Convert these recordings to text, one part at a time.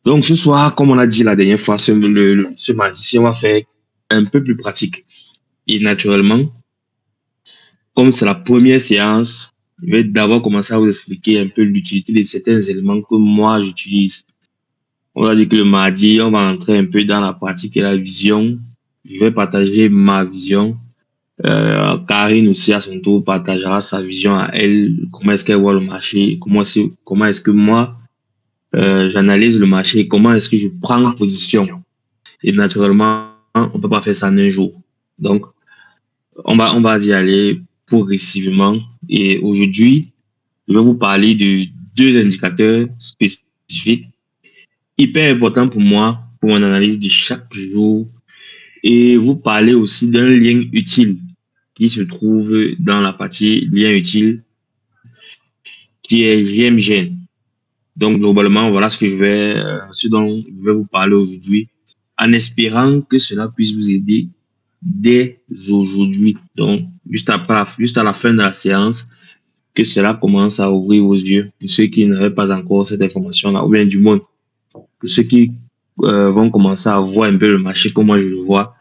Donc, ce soir, comme on a dit la dernière fois, ce mardi-ci, on va faire un peu plus pratique. Et naturellement, comme c'est la première séance, je vais d'abord commencer à vous expliquer un peu l'utilité de certains éléments que moi j'utilise. On va dire que le mardi, on va entrer un peu dans la pratique et la vision. Je vais partager ma vision. Karine aussi, à son tour, partagera sa vision à elle. Comment est-ce qu'elle voit le marché? Comment est-ce que moi, j'analyse le marché? Comment est-ce que je prends position? Et naturellement, on peut pas faire ça en un jour. Donc, on va y aller progressivement. Et aujourd'hui, je vais vous parler de deux indicateurs spécifiques, hyper importants pour moi, pour mon analyse de chaque jour. Et vous parler aussi d'un lien utile qui se trouve dans la partie lien utile, qui est GMGN. Donc, globalement, voilà ce dont je vais vous parler aujourd'hui, en espérant que cela puisse vous aider dès aujourd'hui. Donc, juste à la fin de la séance, que cela commence à ouvrir vos yeux pour ceux qui n'avaient pas encore cette information-là, ou bien du moins pour ceux qui vont commencer à voir un peu le marché comme moi je le vois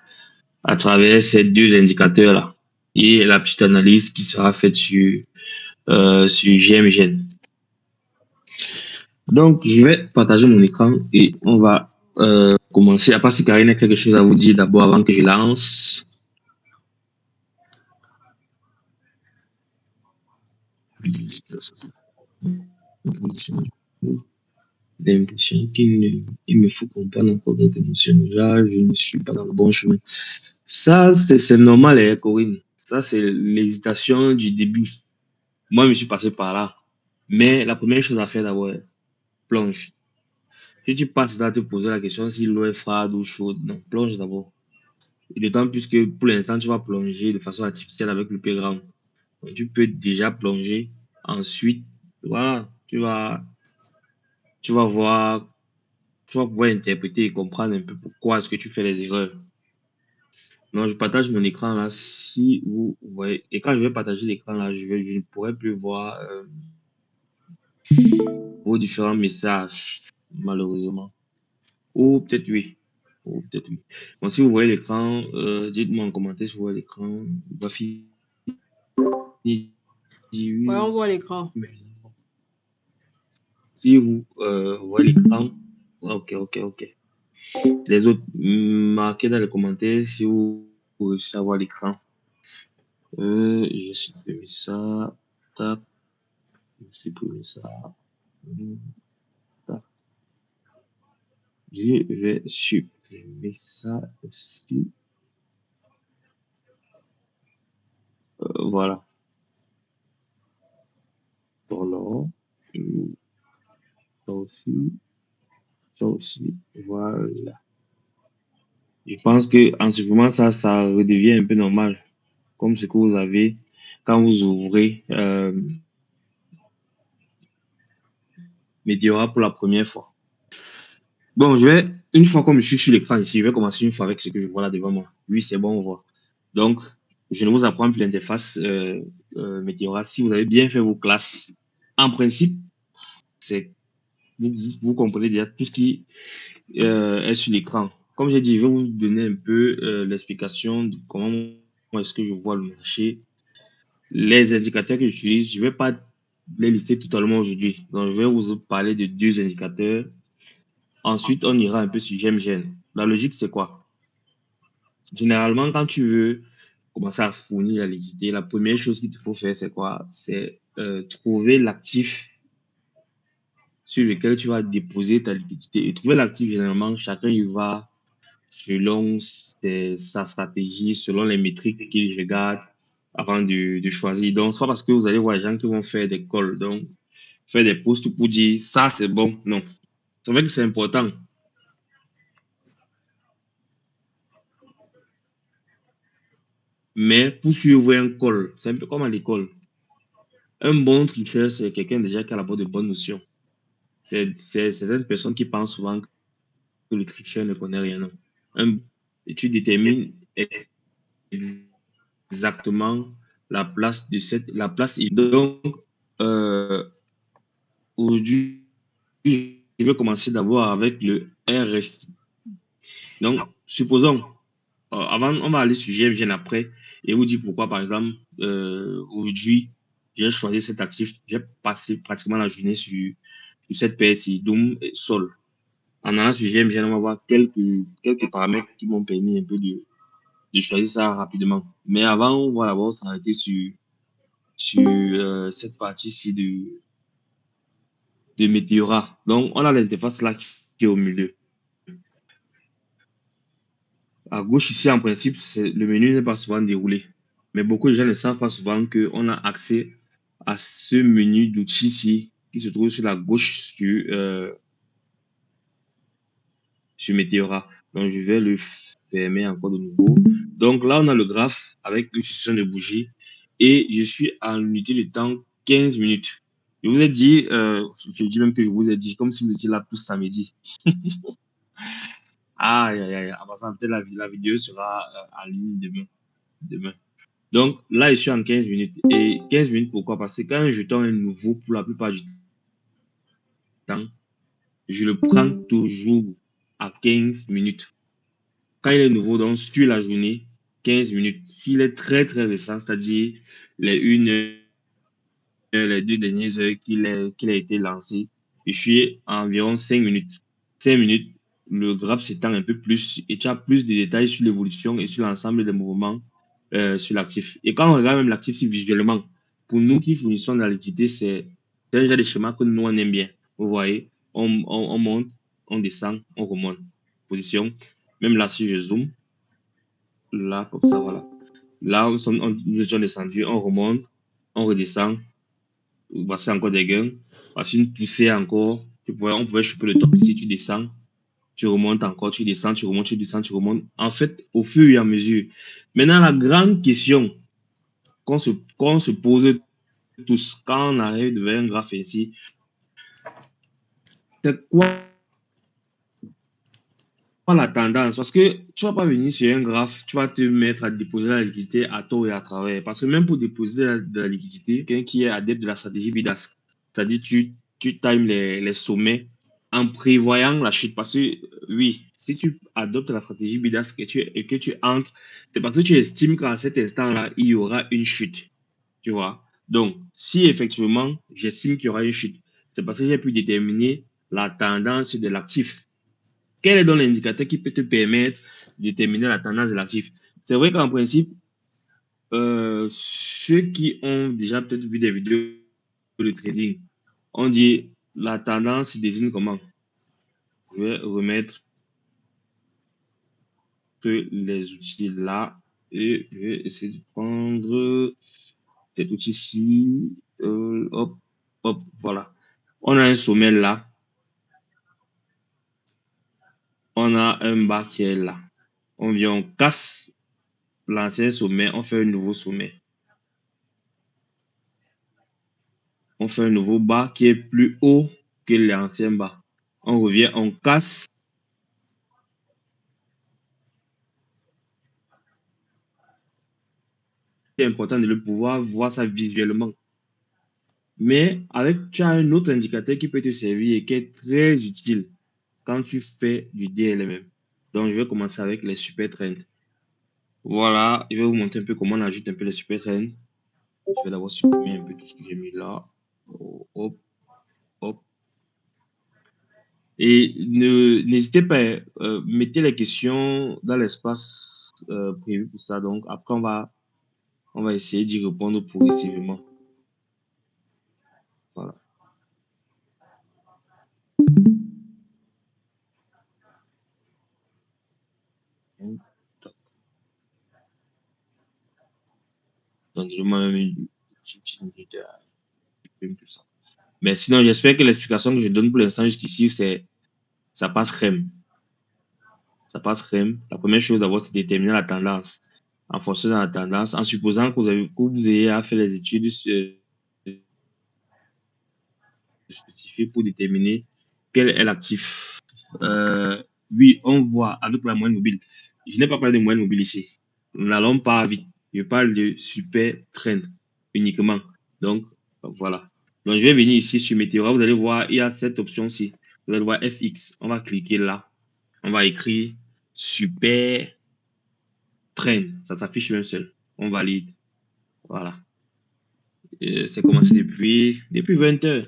à travers ces deux indicateurs-là et la petite analyse qui sera faite sur GMGN. Donc, je vais partager mon écran et on va commencer. À part si Karine a quelque chose à vous dire d'abord avant que je lance. L'impression qu'il me faut comprendre encore d'autres notions. Là, je ne suis pas dans le bon chemin. Ça, c'est normal, hein, Corinne. Ça, c'est l'hésitation du début. Moi, je me suis passé par là. Mais la première chose à faire d'abord, plonge. Si tu passes là à te poser la question si l'eau est froide ou chaude, non, plonge d'abord. Et d'autant plus que pour l'instant, tu vas plonger de façon artificielle avec le playground. Donc, tu peux déjà plonger. Ensuite, voilà, tu vas voir, tu vas pouvoir interpréter et comprendre un peu pourquoi est-ce que tu fais les erreurs. Donc, je partage mon écran là. Si vous voyez, et quand je vais partager l'écran là, je ne pourrai plus voir vos différents messages, malheureusement. Ou peut-être oui. Ou peut-être oui. Bon, si vous voyez l'écran, dites-moi en commentaire si vous voyez l'écran. Va finir. Ouais, on voit l'écran. Si vous voyez l'écran, ok. Les autres, marquez dans les commentaires si vous pouvez savoir l'écran. Je supprime ça. Tac, je supprime ça. Tac. Je vais supprimer ça aussi. Voilà. Voilà. Ça aussi. Ça aussi. Voilà. Je pense que en ce moment, ça redevient un peu normal. Comme ce que vous avez quand vous ouvrez Mediora pour la première fois. Bon, une fois comme je suis sur l'écran ici, je vais commencer une fois avec ce que je vois là devant moi. Oui, c'est bon, on voit. Donc, je ne vous apprends plus l'interface Mediora. Si vous avez bien fait vos classes, en principe, c'est vous comprenez déjà tout ce qui est sur l'écran. Comme j'ai dit, je vais vous donner un peu l'explication de comment est-ce que je vois le marché. Les indicateurs que j'utilise, je ne vais pas les lister totalement aujourd'hui. Donc, je vais vous parler de deux indicateurs. Ensuite, on ira un peu sur GMGN. La logique, c'est quoi? Généralement, quand tu veux commencer à fournir la liquidité, la première chose qu'il te faut faire, c'est quoi? C'est trouver l'actif sur lequel tu vas déposer ta liquidité. Et trouver l'actif, généralement, chacun y va selon sa stratégie, selon les métriques qu'il regarde avant de choisir. Donc, c'est pas parce que vous allez voir les gens qui vont faire des calls, donc faire des posts pour dire ça, c'est bon. Non. C'est vrai que c'est important. Mais pour suivre un call, c'est un peu comme à l'école. Un bon tricheur, c'est quelqu'un déjà qui a d'abord de bonnes notions. C'est cette personne qui pense souvent que le tricheur ne connaît rien. Non. Et tu détermines exactement la place. Et donc, aujourd'hui, je vais commencer d'abord avec le RSI. Donc, supposons, avant, on va aller sur GMGN après et vous dire pourquoi, par exemple, aujourd'hui, j'ai choisi cet actif. J'ai passé pratiquement la journée sur cette PSI, Doom et Sol. En allant sur GMGN, on va voir quelques paramètres qui m'ont permis un peu de choisir ça rapidement. Mais avant, on va d'abord s'arrêter sur cette partie-ci de Meteora. Donc, on a l'interface là qui est au milieu. À gauche ici, en principe, le menu n'est pas souvent déroulé. Mais beaucoup de gens ne savent pas souvent qu'on a accès à ce menu d'outils ici qui se trouve sur la gauche sur Meteora. Donc, je vais le fermer encore de nouveau. Donc, là, on a le graphe avec une succession de bougies et je suis en unité de temps 15 minutes. Je vous ai dit, je dis même que je vous ai dit, comme si vous étiez là tous samedi. Aïe, aïe, aïe. En passant, peut-être la vidéo sera en ligne demain. Donc là, je suis en 15 minutes. Et 15 minutes, pourquoi? Parce que quand un jeton est nouveau, pour la plupart du temps, je le prends toujours à 15 minutes. Quand il est nouveau, donc sur la journée, 15 minutes. S'il est très, très récent, c'est-à-dire les 1 heure, les 2 dernières heures qu'il a été lancé, je suis à environ 5 minutes. 5 minutes, le graphe s'étend un peu plus et tu as plus de détails sur l'évolution et sur l'ensemble des mouvements sur l'actif. Et quand on regarde même l'actif visuellement, pour nous qui fournissons de la liquidité, c'est un genre de schéma que nous, on aime bien. Vous voyez, on monte, on descend, on remonte. Position. Même là, si je zoome, là, comme ça, voilà. Là, nous sommes descendu, on remonte, on redescend, voici encore des gains, voici une poussée encore, on pouvait choper le top ici, tu descends, tu remontes encore, tu descends, tu remontes, tu descends, tu remontes. En fait, au fur et à mesure. Maintenant, la grande question qu'on se pose tous quand on arrive devant un graphe ici, c'est quoi la tendance? Parce que tu vas pas venir sur un graphe, tu vas te mettre à déposer la liquidité à tort et à travers. Parce que même pour déposer de la liquidité, quelqu'un qui est adepte de la stratégie BIDAS, c'est-à-dire tu times les sommets en prévoyant la chute. Parce que oui, si tu adoptes la stratégie BIDAS et que tu entres, c'est parce que tu estimes qu'à cet instant-là, il y aura une chute. Tu vois? Donc, si effectivement, j'estime qu'il y aura une chute, c'est parce que j'ai pu déterminer la tendance de l'actif. Quel est donc l'indicateur qui peut te permettre de déterminer la tendance de l'actif? C'est vrai qu'en principe, ceux qui ont déjà peut-être vu des vidéos de trading, on dit la tendance se désigne comment? Je vais remettre les outils là et je vais essayer de prendre cet outil-ci. Hop, hop, voilà. On a un sommet là. On a un bas qui est là. On vient, on casse l'ancien sommet, on fait un nouveau sommet. On fait un nouveau bas qui est plus haut que l'ancien bas. On revient, on casse. C'est important de le pouvoir voir ça visuellement. Mais tu as un autre indicateur qui peut te servir et qui est très utile quand tu fais du DLMM. Donc, je vais commencer avec les super trends. Voilà, je vais vous montrer un peu comment on ajoute un peu les super trends. Je vais d'abord supprimer un peu tout ce que j'ai mis là. Hop, hop. Et n'hésitez pas, mettez les questions dans l'espace prévu pour ça. Donc, après, on va essayer d'y répondre progressivement. Voilà. Donc, je m'en mets une petite minute à tout ça. Mais sinon, j'espère que l'explication que je donne pour l'instant jusqu'ici, ça passe crème. Ça passe crème. La première chose d'abord, c'est déterminer la tendance. En fonction de la tendance, en supposant que vous ayez à faire les études spécifiques pour déterminer quel est l'actif. Oui, on voit avec la moyenne mobile. Je n'ai pas parlé de moyenne mobile ici. N'allons pas vite. Je parle de super trend uniquement. Donc, voilà. Donc, je vais venir ici sur Meteora. Vous allez voir, il y a cette option-ci. Vous allez voir FX. On va cliquer là. On va écrire super trend. Ça s'affiche même seul. On valide. Voilà. C'est commencé depuis 20 heures.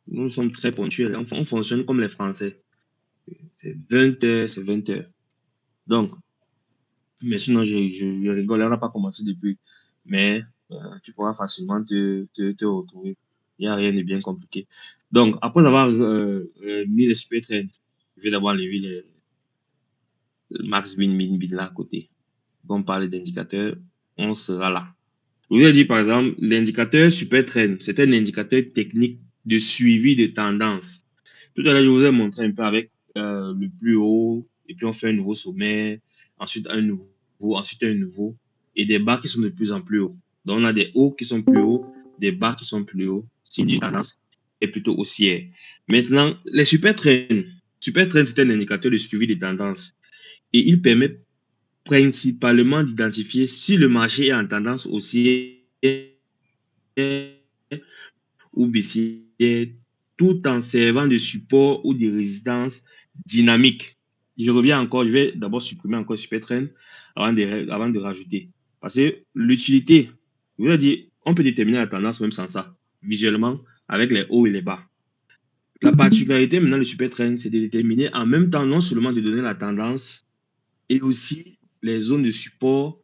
Nous sommes très ponctuels. On fonctionne comme les Français. C'est 20 heures, c'est 20 heures. Donc, mais sinon, je rigole, on n'a pas commencé depuis. Mais tu pourras facilement te retrouver. Il n'y a rien de bien compliqué. Donc, après avoir mis les super trends, je vais d'abord lever le max min min bin là à côté. Donc, on parle d'indicateurs, on sera là. Je vous ai dit, par exemple, l'indicateur super trend, c'est un indicateur technique de suivi de tendance. Tout à l'heure, je vous ai montré un peu avec le plus haut, et puis on fait un nouveau sommet, ensuite un nouveau, ensuite un nouveau, et des bas qui sont de plus en plus hauts. Donc, on a des hauts qui sont plus hauts, des bas qui sont plus hauts, si une tendance est plutôt haussière. Maintenant, les super trends, c'est un indicateur de suivi des tendances, et il permet principalement d'identifier si le marché est en tendance haussière ou baissière, tout en servant de support ou de résistance dynamique. Je reviens encore, je vais d'abord supprimer encore super trend avant de rajouter. Parce que l'utilité, je vous ai dit, on peut déterminer la tendance même sans ça, visuellement, avec les hauts et les bas. La particularité maintenant du super trend, c'est de déterminer en même temps non seulement de donner la tendance, et aussi les zones de support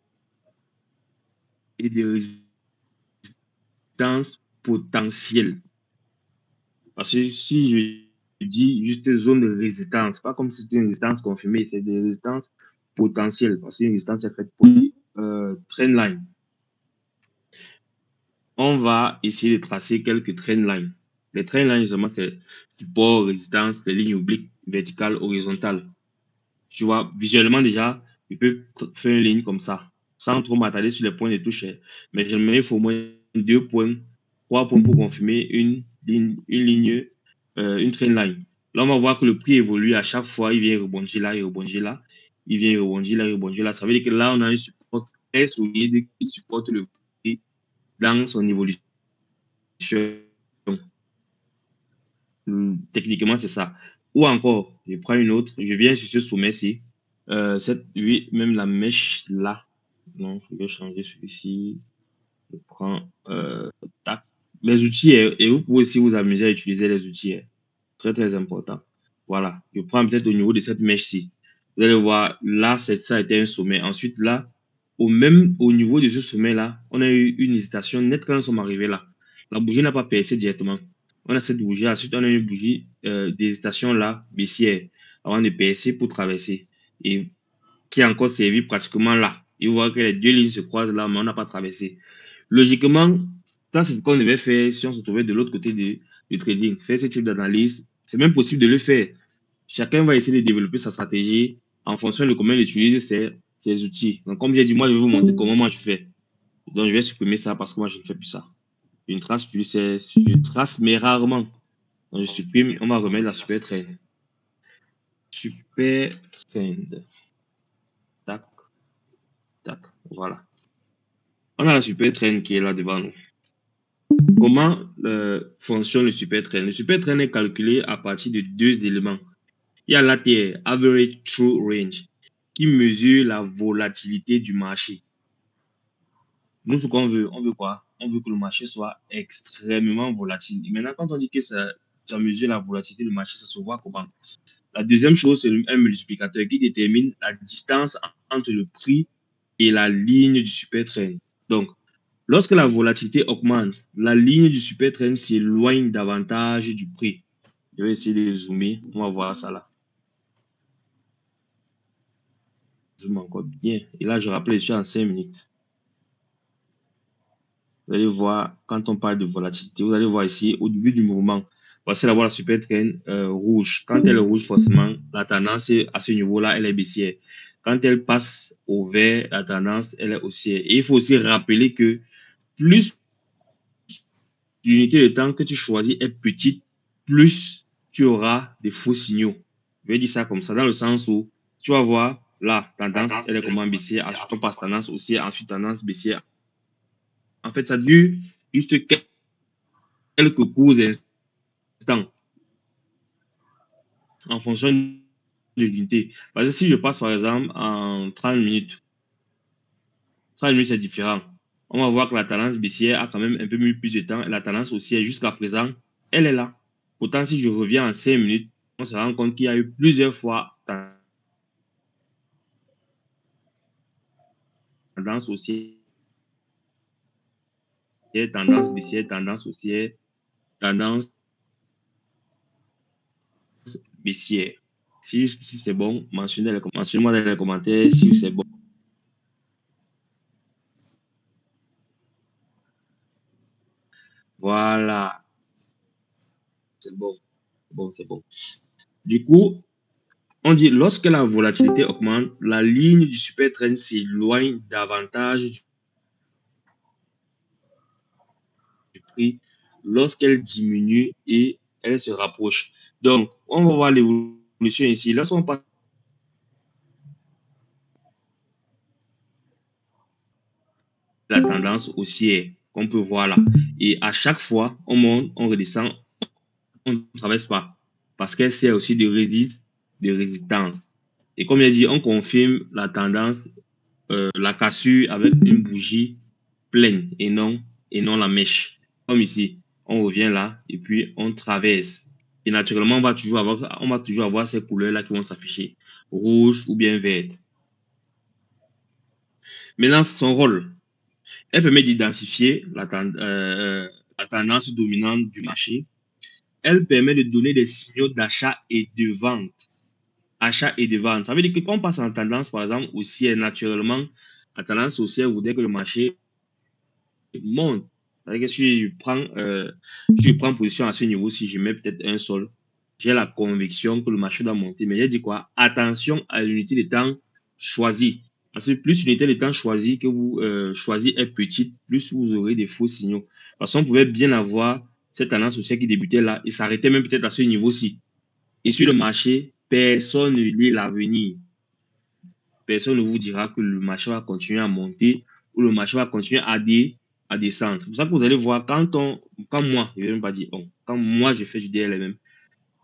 et de résistance potentielles. Parce que si je dis juste zone de résistance, pas comme si c'était une résistance confirmée, c'est des résistances potentielles. Parce qu'une résistance est faite pour trendline. On va essayer de tracer quelques trendlines. Les trendlines, justement, c'est support, résistance, les lignes obliques, verticales, horizontales. Tu vois, visuellement déjà, je peux faire une ligne comme ça, sans trop m'attarder sur les points de touche. Mais j'aimerais il faut au moins 2 points, 3 points pour confirmer une ligne, une trendline. Là, on va voir que le prix évolue à chaque fois. Il vient rebondir là, il rebondit là. Il vient rebondir là, il rebondit là. Ça veut dire que là, on a un support très solide qui supporte le prix dans son évolution. Techniquement, c'est ça. Ou encore, je prends une autre, je viens sur ce sommet-ci. Oui, même la mèche là. Non, je vais changer celui-ci. Je prends tac. Les outils, et vous pouvez aussi vous amuser à utiliser les outils. Très, très important. Voilà. Je prends peut-être au niveau de cette mèche-ci. Vous allez voir, là, ça a été un sommet. Ensuite, là, au niveau de ce sommet-là, on a eu une hésitation nette quand nous sommes arrivés là. La bougie n'a pas percé directement. On a cette bougie. Ensuite, on a une bougie d'hésitation là, baissière, avant de percer pour traverser. Et qui a encore servi pratiquement là. Et vous voyez que les deux lignes se croisent là, mais on n'a pas traversé. Logiquement, ça, c'est ce qu'on devait faire si on se trouvait de l'autre côté du trading. Faire ce type d'analyse, c'est même possible de le faire. Chacun va essayer de développer sa stratégie en fonction de comment il utilise ses outils. Donc, comme j'ai dit, moi, je vais vous montrer comment moi je fais. Donc, je vais supprimer ça parce que moi, je ne fais plus ça. Je ne trace plus, je trace, mais rarement. Donc, je supprime, on va remettre la super trend. Super trend. Tac, tac, voilà. On a la super trend qui est là devant nous. Comment fonctionne le super trend? Le super trend est calculé à partir de deux éléments. Il y a l'ATR, Average True Range, qui mesure la volatilité du marché. Nous, ce qu'on veut, on veut quoi? On veut que le marché soit extrêmement volatile. Et maintenant, quand on dit que ça mesure la volatilité du marché, ça se voit comment? La deuxième chose, c'est un multiplicateur qui détermine la distance entre le prix et la ligne du super trend. Donc, lorsque la volatilité augmente, la ligne du super trend s'éloigne davantage du prix. Je vais essayer de zoomer. On va voir ça là. Zoom encore bien. Et là, je rappelle, je suis en 5 minutes. Vous allez voir, quand on parle de volatilité, vous allez voir ici, au début du mouvement, voici la super trend rouge. Quand elle est rouge, forcément, la tendance à ce niveau-là, elle est baissière. Quand elle passe au vert, la tendance, elle est haussière. Et il faut aussi rappeler que plus l'unité de temps que tu choisis est petite, plus tu auras des faux signaux. Je vais dire ça comme ça, dans le sens où tu vas voir, là, tendance, elle est comment baissière, ensuite on passe tendance haussière, ensuite tendance baissière. En fait, ça dure juste quelques courts instants. en fonction de l'unité. Parce que si je passe par exemple en 30 minutes, 30 minutes c'est différent. On va voir que la tendance baissière a quand même un peu mis plus de temps et la tendance haussière jusqu'à présent, elle est là. Pourtant, si je reviens en 5 minutes, on se rend compte qu'il y a eu plusieurs fois tendance haussière, tendance baissière, tendance haussière, tendance baissière. Si c'est bon, mentionnez-moi dans les commentaires si c'est bon. Voilà. C'est bon. Bon, c'est bon. Du coup, on dit lorsque la volatilité augmente, la ligne du super trend s'éloigne davantage du prix lorsqu'elle diminue et elle se rapproche. Donc, on va voir l'évolution ici. Lorsqu'on passe la tendance haussière qu'on peut voir là, et à chaque fois, on monte, on redescend, on ne traverse pas parce qu'elle sert aussi de résistance. Et comme il a dit, on confirme la tendance, la cassure avec une bougie pleine et non la mèche. Comme ici, on revient là et puis on traverse. Et naturellement, on va toujours avoir ces couleurs-là qui vont s'afficher, rouge ou bien vert. Maintenant, son rôle, elle permet d'identifier la tendance dominante du marché. Elle permet de donner des signaux d'achat et de vente. Achat et de vente. Ça veut dire que quand on passe en tendance, par exemple, haussière, naturellement, la tendance haussière voudrait que le marché monte. C'est-à-dire que si je prends position à ce niveau, si je mets peut-être un sol, j'ai la conviction que le marché doit monter. Mais j'ai dit quoi? Attention à l'unité de temps choisie. Parce que plus l'unité de temps choisie que vous choisissez est petite, plus vous aurez des faux signaux. Parce qu'on pouvait bien avoir cette tendance haussière qui débutait là et s'arrêtait même peut-être à ce niveau-ci. Et sur le marché, personne ne lit l'avenir. Personne ne vous dira que le marché va continuer à monter ou le marché va continuer à descendre. C'est pour ça que vous allez voir, quand moi, je ne vais même pas dire quand moi je fais du DLMM,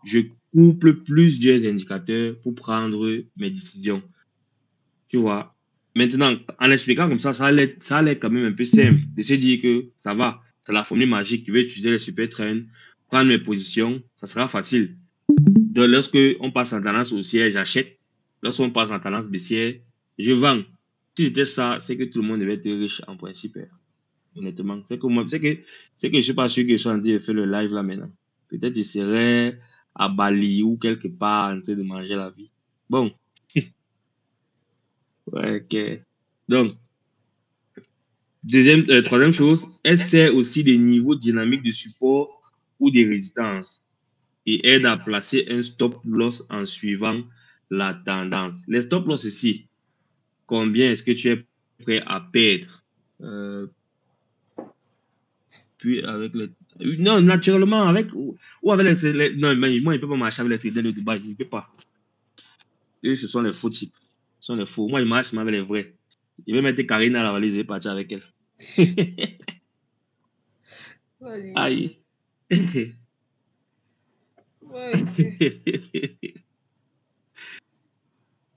je couple plusieurs indicateurs pour prendre mes décisions. Tu vois. Maintenant, en expliquant comme ça allait quand même un peu simple de se dire que ça va, c'est la formule magique qui va utiliser les super trends, prendre mes positions, ça sera facile. Donc, lorsque on passe en tendance haussière, j'achète. Lorsqu'on passe en tendance baissière, je vends. Si c'était ça, c'est que tout le monde devait être riche en principe. Honnêtement, c'est que moi, c'est que je suis pas sûr que je sois en train de faire le live là maintenant. Peut-être je serais à Bali ou quelque part en train de manger la vie. Bon, ouais, ok. Donc, troisième chose, elle sert aussi des niveaux dynamiques de support ou de résistance et aide à placer un stop loss en suivant la tendance. Les stop loss ici, combien est-ce que tu es prêt à perdre? Puis avec les... Non, naturellement, avec ou avec non, mais moi, il ne peut pas marcher avec les traders de Dubaï, il ne peut pas. Eux, ce sont les faux types. Ce sont les faux. Moi, il marche mais avec les vrais. Il va mettre Karine à la valise et partir avec elle. Aïe.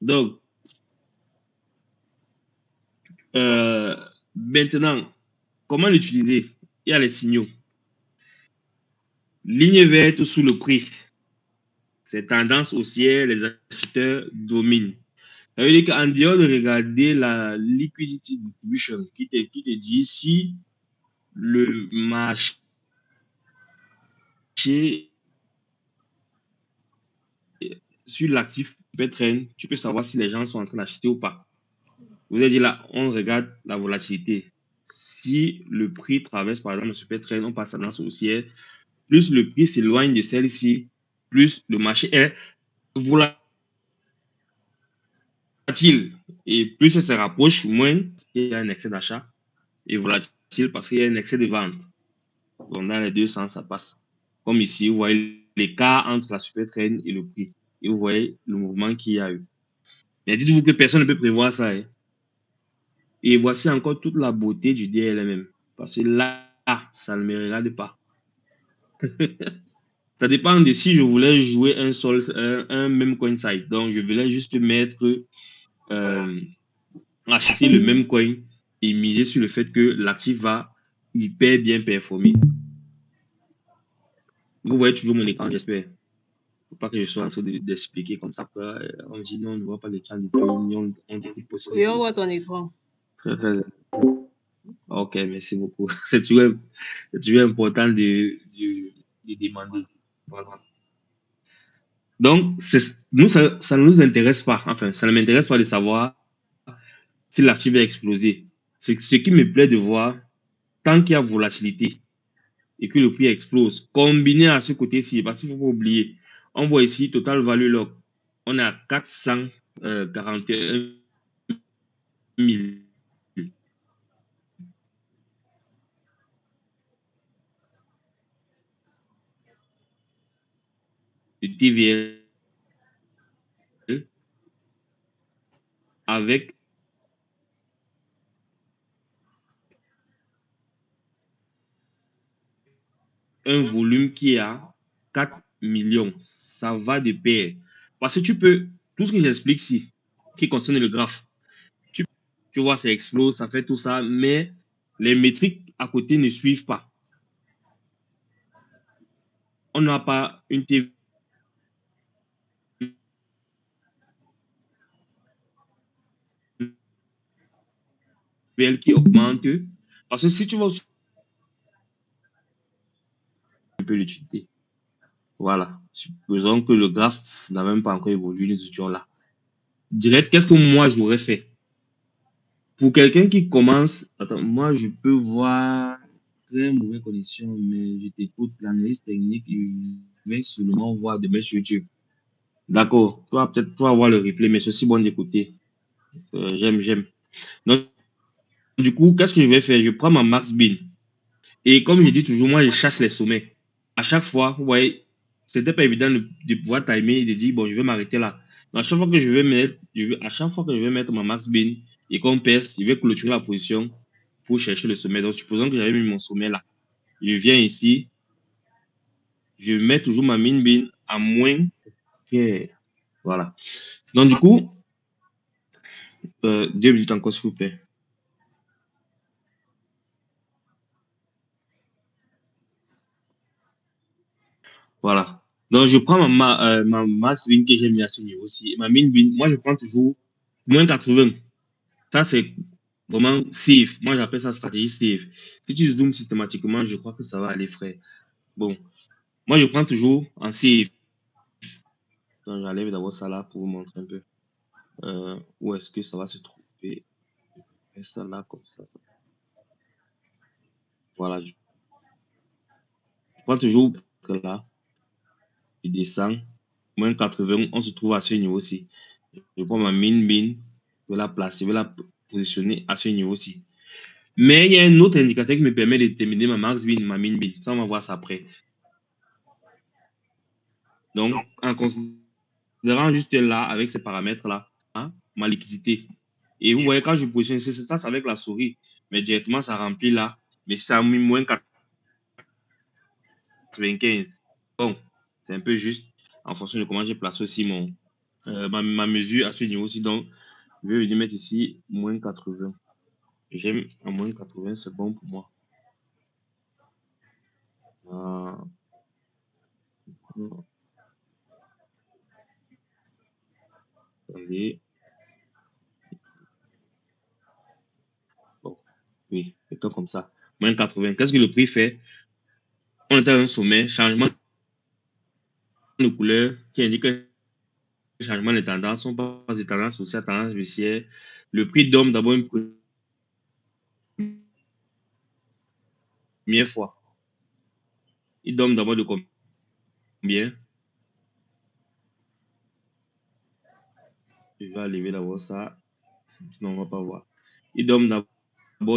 Donc, maintenant, comment l'utiliser? Il y a les signaux. Ligne verte sous le prix. Ces tendances haussières, les acheteurs dominent. Ça veut dire qu'en dehors de regarder la liquidity distribution qui te dit si le marché sur l'actif peut traîner, tu peux savoir si les gens sont en train d'acheter ou pas. Vous avez dit là, on regarde la volatilité. Si le prix traverse par exemple le super trend, on passe à tendance haussière, plus le prix s'éloigne de celle-ci, plus le marché est volatile. Et plus ça se rapproche, moins il y a un excès d'achat et volatile parce qu'il y a un excès de vente. Donc, dans les deux sens, ça passe. Comme ici, vous voyez l'écart entre la super trend et le prix. Et vous voyez le mouvement qu'il y a eu. Mais dites-vous que personne ne peut prévoir ça. Hein. Et voici encore toute la beauté du DLMM. Parce que là, ça ne me regarde pas. Ça dépend de si je voulais jouer un même coin side. Donc, je voulais juste mettre, acheter le même coin et miser sur le fait que l'actif va hyper bien performer. Vous voyez toujours mon écran, j'espère. Faut pas que je sois en train d'expliquer comme ça. On dit non, on ne voit pas l'écran du tout. On dit Oui, on voit ton écran. Très, très. Ok, merci beaucoup. C'est toujours important de demander. Voilà. Donc, nous, ça ne nous intéresse pas. Enfin, ça ne m'intéresse pas de savoir si l'actif va exploser. Ce qui me plaît de voir, tant qu'il y a volatilité et que le prix explose, combiné à ce côté-ci, parce qu'il ne faut pas oublier, on voit ici, total value lock, on est à 441 000. De TVL avec un volume qui est à 4 millions. Ça va de pair. Parce que tout ce que j'explique ici, qui concerne le graphe, tu vois, ça explose, ça fait tout ça, mais les métriques à côté ne suivent pas. On n'a pas une TVL qui augmente. Parce que si tu vas, tu peux l'utiliser. Voilà. Supposons que le graphe n'a même pas encore évolué, nous étions là. Direct, qu'est-ce que moi j'aurais fait? Pour quelqu'un qui commence, attends, moi je peux voir très mauvaise connexion, mais je t'écoute, l'analyse technique, je vais seulement voir demain sur YouTube. D'accord, toi peut-être toi voir le replay, mais c'est aussi bon d'écouter. J'aime. Donc, du coup, qu'est-ce que je vais faire? Je prends ma Max Bin. Et comme je dis toujours, moi je chasse les sommets. À chaque fois, vous voyez, c'était pas évident de pouvoir timer et de dire, bon, je vais m'arrêter là. Donc, à chaque fois que je vais mettre, à chaque fois que je vais mettre ma Max Bin et qu'on perce, je vais clôturer la position pour chercher le sommet. Donc, supposons que j'avais mis mon sommet là. Je viens ici, je mets toujours ma mine bin à moins que. Voilà. Donc, du coup, 2 minutes encore, s'il vous plaît. Voilà. Donc, je prends ma max bin que j'ai mis à ce niveau aussi. Ma mine bin, moi, je prends toujours moins 80. Ça, c'est vraiment safe. Moi, j'appelle ça stratégie safe. Si tu zoomes systématiquement, je crois que ça va aller frais. Bon, moi, je prends toujours en safe. Donc, j'enlève d'abord ça là pour vous montrer un peu où est-ce que ça va se trouver. Je mets ça là comme ça. Voilà, je prends toujours là, je descends, moins 80, on se trouve à ce niveau-ci. Je prends ma mine bin, je vais la placer, je vais la positionner à ce niveau-ci. Mais il y a un autre indicateur qui me permet de déterminer ma max bin, ma mine bin. Ça, on va voir ça après. Donc, en considérant juste là, avec ces paramètres-là, hein, ma liquidité. Et vous voyez, quand je positionne, ça, c'est avec la souris. Mais directement, ça remplit là. Mais ça a mis moins 95. Bon, c'est un peu juste en fonction de comment j'ai placé aussi ma mesure à ce niveau-ci. Donc, je vais venir mettre ici moins 80. J'aime à moins 80, c'est bon pour moi. Attendez. Bon, oui, mettons comme ça. Moins 80. Qu'est-ce que le prix fait? On est à un sommet, changement de couleur qui indique un changement de tendance. On passe de tendance haussière à tendance baissière. Le prix donne d'abord une première fois. Il donne d'abord de combien? Je vais enlever d'abord ça. Sinon, on ne va pas voir. Il donne d'abord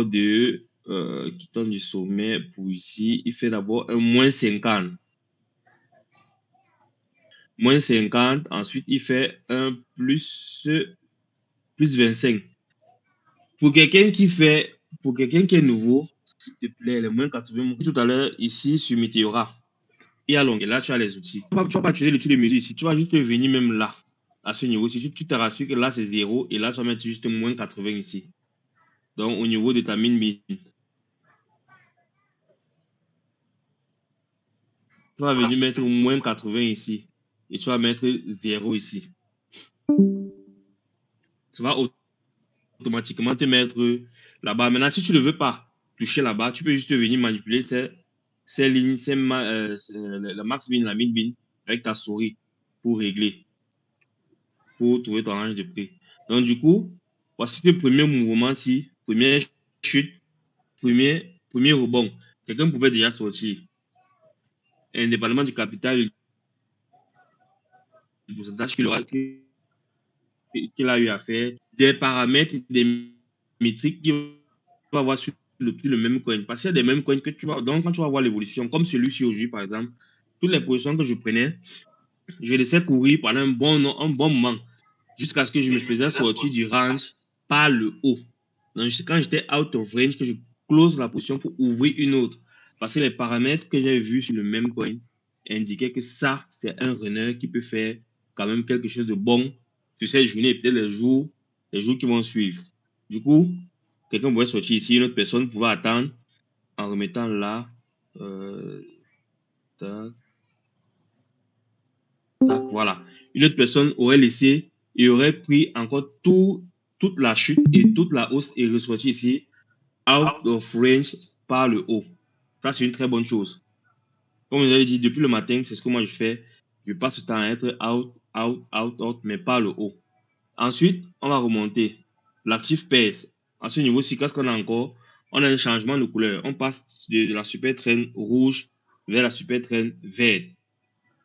qui donne du sommet pour ici. Il fait d'abord un moins 50. Moins 50. Ensuite, il fait un plus 25. Pour quelqu'un qui est nouveau, s'il te plaît, le moins 80, tout à l'heure, ici, sur Météora. et à longueur. Et là, tu as les outils. Tu ne vas pas utiliser l'outil de mesure ici. Tu vas juste venir même là, à ce niveau-ci. Tu te rassures que là, c'est 0 et là, tu vas mettre juste moins 80 ici. Donc, au niveau de ta mine. Tu vas venir mettre moins 80 ici. Et tu vas mettre 0 ici. Tu vas automatiquement te mettre là-bas. Maintenant, si tu ne veux pas toucher là-bas, tu peux juste venir manipuler ces lignes, la max bin, la min bin, avec ta souris pour régler, pour trouver ton range de prix. Donc, du coup, voici le premier mouvement-ci, première chute, premier rebond. Quelqu'un pouvait déjà sortir, indépendamment du capital, du pourcentage qu'il a eu à faire, des paramètres, des métriques qu'il va avoir sur le même coin. Parce qu'il y a des mêmes coins que tu vas. Donc, quand tu vas voir l'évolution, comme celui-ci aujourd'hui, par exemple, toutes les positions que je prenais, je laissais courir pendant un bon moment, jusqu'à ce que je me faisais sortir du range par le haut. Donc, quand j'étais out of range, que je close la position pour ouvrir une autre. Parce que les paramètres que j'ai vus sur le même coin indiquaient que ça, c'est un runner qui peut faire quand même quelque chose de bon sur cette journée et peut-être les jours qui vont suivre. Du coup, quelqu'un pouvait sortir ici, une autre personne pouvait attendre en remettant là. Tac, tac, voilà. Une autre personne aurait laissé et aurait pris encore toute la chute et toute la hausse et ressorti ici out of range par le haut. Ça, c'est une très bonne chose. Comme je l'avais dit, depuis le matin, c'est ce que moi je fais. Je passe le temps à être out, mais par le haut. Ensuite, on va remonter. L'actif pèse. À ce niveau-ci, qu'est-ce qu'on a encore? On a un changement de couleur. On passe de la super traîne rouge vers la super traîne verte.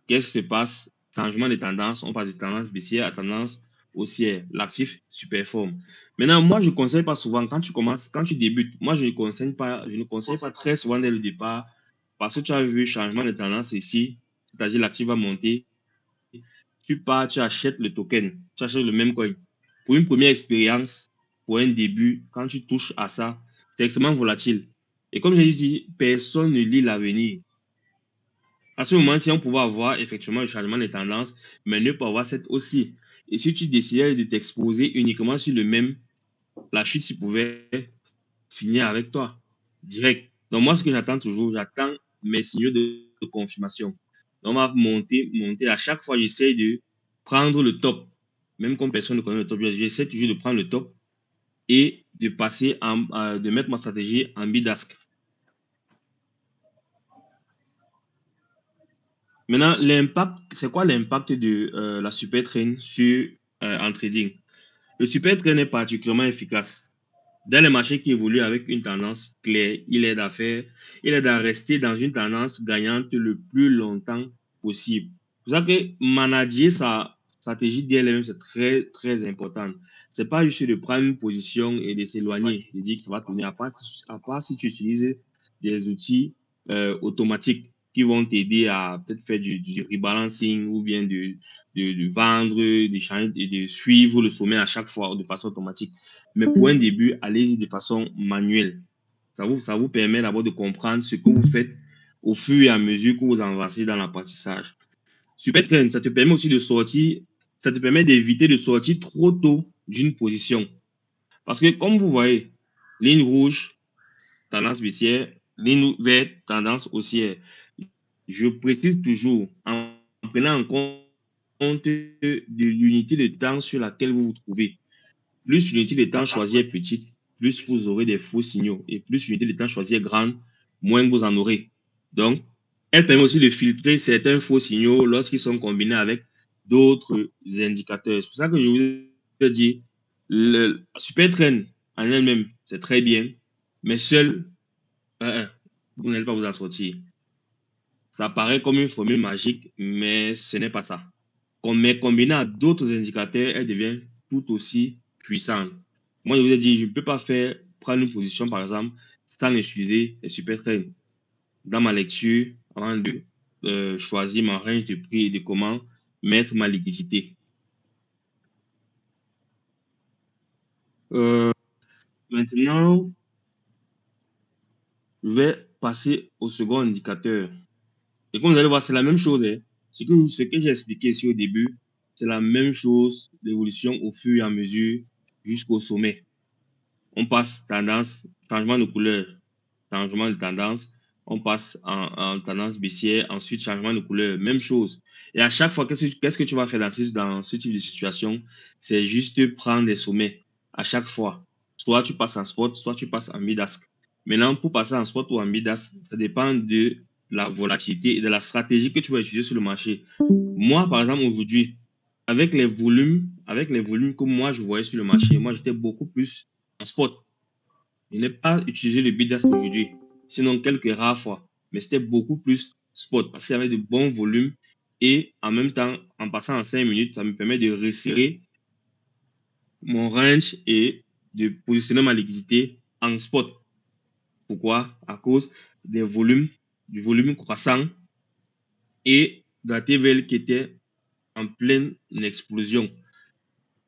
Qu'est-ce qui se passe? Changement de tendance. On passe de tendance baissière à tendance haussière. L'actif superforme. Maintenant, moi, je ne conseille pas souvent, quand tu débutes, moi, je ne conseille pas très souvent dès le départ, parce que tu as vu changement de tendance ici, c'est-à-dire l'actif va monter. Tu pars, tu achètes le token, tu achètes le même coin. Pour une première expérience, pour un début, quand tu touches à ça, c'est extrêmement volatile. Et comme j'ai dit, personne ne lit l'avenir. À ce moment-ci, on pouvait avoir effectivement le changement de tendance, mais ne pas avoir cette aussi. Et si tu décidais de t'exposer uniquement sur le même, la chute s'y pouvait finir avec toi, direct. Donc moi, ce que j'attends toujours, j'attends mes signaux de confirmation. Donc, on va monter. À chaque fois, j'essaie de prendre le top. Même comme personne ne connaît le top, j'essaie toujours de prendre le top et de passer de mettre ma stratégie en bid-ask. Maintenant, l'impact, c'est quoi l'impact de la super train en trading? Le super train est particulièrement efficace. Dans les marchés qui évoluent avec une tendance claire, il aide à rester dans une tendance gagnante le plus longtemps possible. C'est pour ça que manager sa stratégie d'elle-même, c'est très, très important. C'est pas juste de prendre une position et de s'éloigner, de dire que ça va tourner, à part si tu utilises des outils automatiques qui vont t'aider à peut-être faire du rebalancing ou bien de vendre, de suivre le sommet à chaque fois de façon automatique. Mais pour un début, allez-y de façon manuelle. Ça vous permet d'abord de comprendre ce que vous faites au fur et à mesure que vous avancez dans l'apprentissage. Super Trend, ça te permet aussi de sortir, ça te permet d'éviter de sortir trop tôt d'une position. Parce que comme vous voyez, ligne rouge, tendance baissière, ligne verte, tendance haussière. Je précise toujours, en prenant en compte de l'unité de temps sur laquelle vous vous trouvez. Plus l'unité de temps choisie est petite, plus vous aurez des faux signaux. Et plus l'unité de temps choisie est grande, moins vous en aurez. Donc, elle permet aussi de filtrer certains faux signaux lorsqu'ils sont combinés avec d'autres indicateurs. C'est pour ça que je vous ai dit, le super trend en elle-même, c'est très bien, mais seul, vous n'allez pas vous en sortir. Ça paraît comme une formule magique, mais ce n'est pas ça. Mais combinée à d'autres indicateurs, elle devient tout aussi puissante. Moi, je vous ai dit, je ne peux pas prendre une position, par exemple, sans utiliser les super trends. Dans ma lecture, avant de choisir ma range de prix et de comment mettre ma liquidité. Maintenant, je vais passer au second indicateur. Et comme vous allez voir, c'est la même chose. Hein. Ce que j'ai expliqué ici au début, c'est la même chose, l'évolution au fur et à mesure jusqu'au sommet. On passe tendance, changement de couleur, changement de tendance, on passe en tendance baissière, ensuite changement de couleur, même chose. Et à chaque fois, qu'est-ce que tu vas faire dans ce type de situation? C'est juste prendre des sommets à chaque fois. Soit tu passes en spot, soit tu passes en mid-ask. Maintenant, pour passer en spot ou en mid-ask, ça dépend de la volatilité et de la stratégie que tu vas utiliser sur le marché. Moi, par exemple, aujourd'hui, avec les volumes que moi je voyais sur le marché, moi j'étais beaucoup plus en spot. Je n'ai pas utilisé le bid-ask aujourd'hui, sinon quelques rares fois, mais c'était beaucoup plus spot parce qu'il y avait de bons volumes et en même temps, en passant en 5 minutes, ça me permet de resserrer mon range et de positionner ma liquidité en spot. Pourquoi? À cause des volumes, du volume croissant et de la TVL qui était en pleine explosion.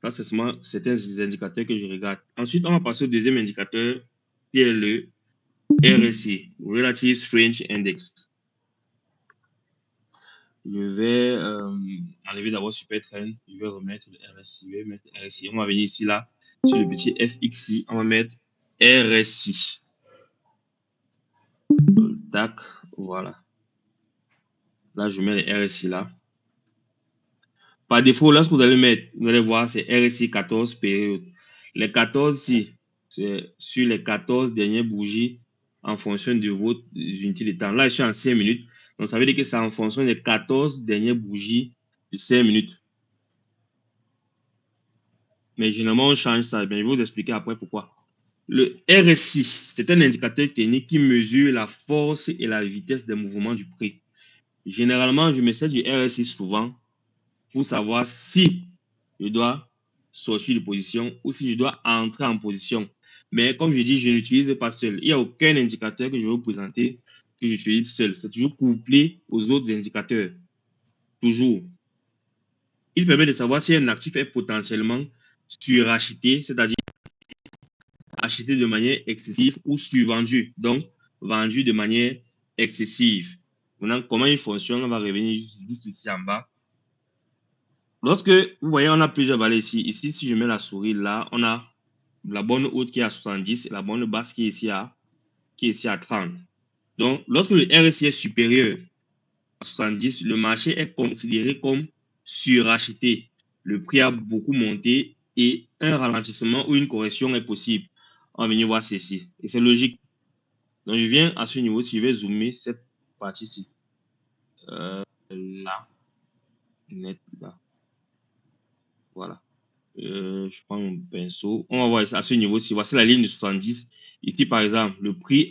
Ça, c'est seulement certains indicateurs que je regarde. Ensuite, on va passer au deuxième indicateur qui est le RSI, Relative Strength Index. Je vais enlever d'abord Supertrend, je vais remettre le RSI, je vais mettre RSI. On va venir ici, là, sur le petit FXI, on va mettre RSI. Tac, voilà. Là, je mets le RSI là. Par défaut, lorsque vous allez mettre, vous allez voir, c'est RSI 14 période. Les 14 ici, c'est sur les 14 dernières bougies en fonction de votre unité de temps. Là, je suis en 5 minutes. Donc, ça veut dire que c'est en fonction des 14 dernières bougies de 5 minutes. Mais généralement, on change ça. Bien, je vais vous expliquer après pourquoi. Le RSI, c'est un indicateur technique qui mesure la force et la vitesse des mouvements du prix. Généralement, je me sers du RSI souvent pour savoir si je dois sortir de position ou si je dois entrer en position. Mais comme je dis, je n'utilise pas seul. Il n'y a aucun indicateur que je vais vous présenter que j'utilise seul. C'est toujours couplé aux autres indicateurs. Toujours. Il permet de savoir si un actif est potentiellement suracheté, c'est-à-dire acheté de manière excessive ou survendu, donc vendu de manière excessive. Maintenant, comment il fonctionne, on va revenir juste ici en bas. Lorsque vous voyez, on a plusieurs valeurs ici. Ici, si je mets la souris là, on a la borne haute qui est à 70 et la borne basse qui est ici à 30. Donc, lorsque le RSI est supérieur à 70, le marché est considéré comme suracheté. Le prix a beaucoup monté et un ralentissement ou une correction est possible. On va venir voir ceci. Et c'est logique. Donc, je viens à ce niveau, si je vais zoomer cette partie-ci. Là. Net, là. Voilà. Je prends mon pinceau. On va voir à ce niveau-ci. Voici la ligne de 70. Ici, par exemple, le prix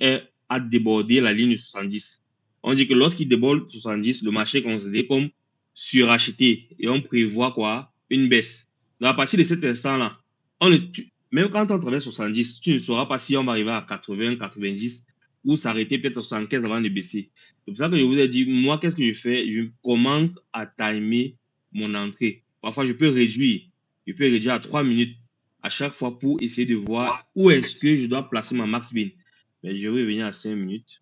a débordé la ligne de 70. On dit que lorsqu'il déborde 70, le marché est considéré comme suracheté. Et on prévoit quoi? Une baisse. Donc, à partir de cet instant-là, même quand on traverse 70, tu ne sauras pas si on va arriver à 80, 90 ou s'arrêter peut-être à 75 avant de baisser. C'est pour ça que je vous ai dit, moi, qu'est-ce que je fais? Je commence à timer mon entrée. Parfois, je peux réduire à 3 minutes à chaque fois pour essayer de voir où est-ce que je dois placer ma max bin. Mais je vais revenir à 5 minutes.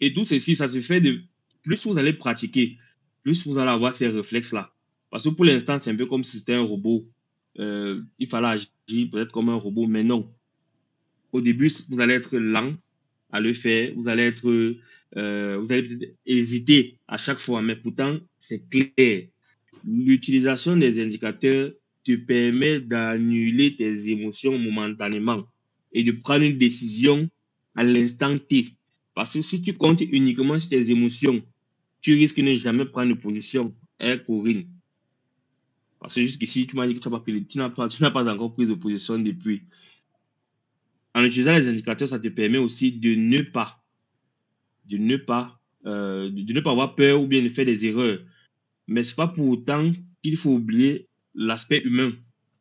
Et tout ceci, ça se fait de... Plus vous allez pratiquer, plus vous allez avoir ces réflexes-là. Parce que pour l'instant, c'est un peu comme si c'était un robot. Il fallait agir peut-être comme un robot, mais non. Au début, vous allez être lent à le faire. Vous allez peut-être hésiter à chaque fois, mais pourtant, c'est clair. L'utilisation des indicateurs te permet d'annuler tes émotions momentanément et de prendre une décision à l'instant T. Parce que si tu comptes uniquement sur tes émotions, tu risques de ne jamais prendre de position. Corinne. Parce que jusqu'ici, tu m'as dit que tu n'as pas encore pris de position depuis. En utilisant les indicateurs, ça te permet aussi de ne pas avoir peur ou bien de faire des erreurs. Mais ce n'est pas pour autant qu'il faut oublier l'aspect humain.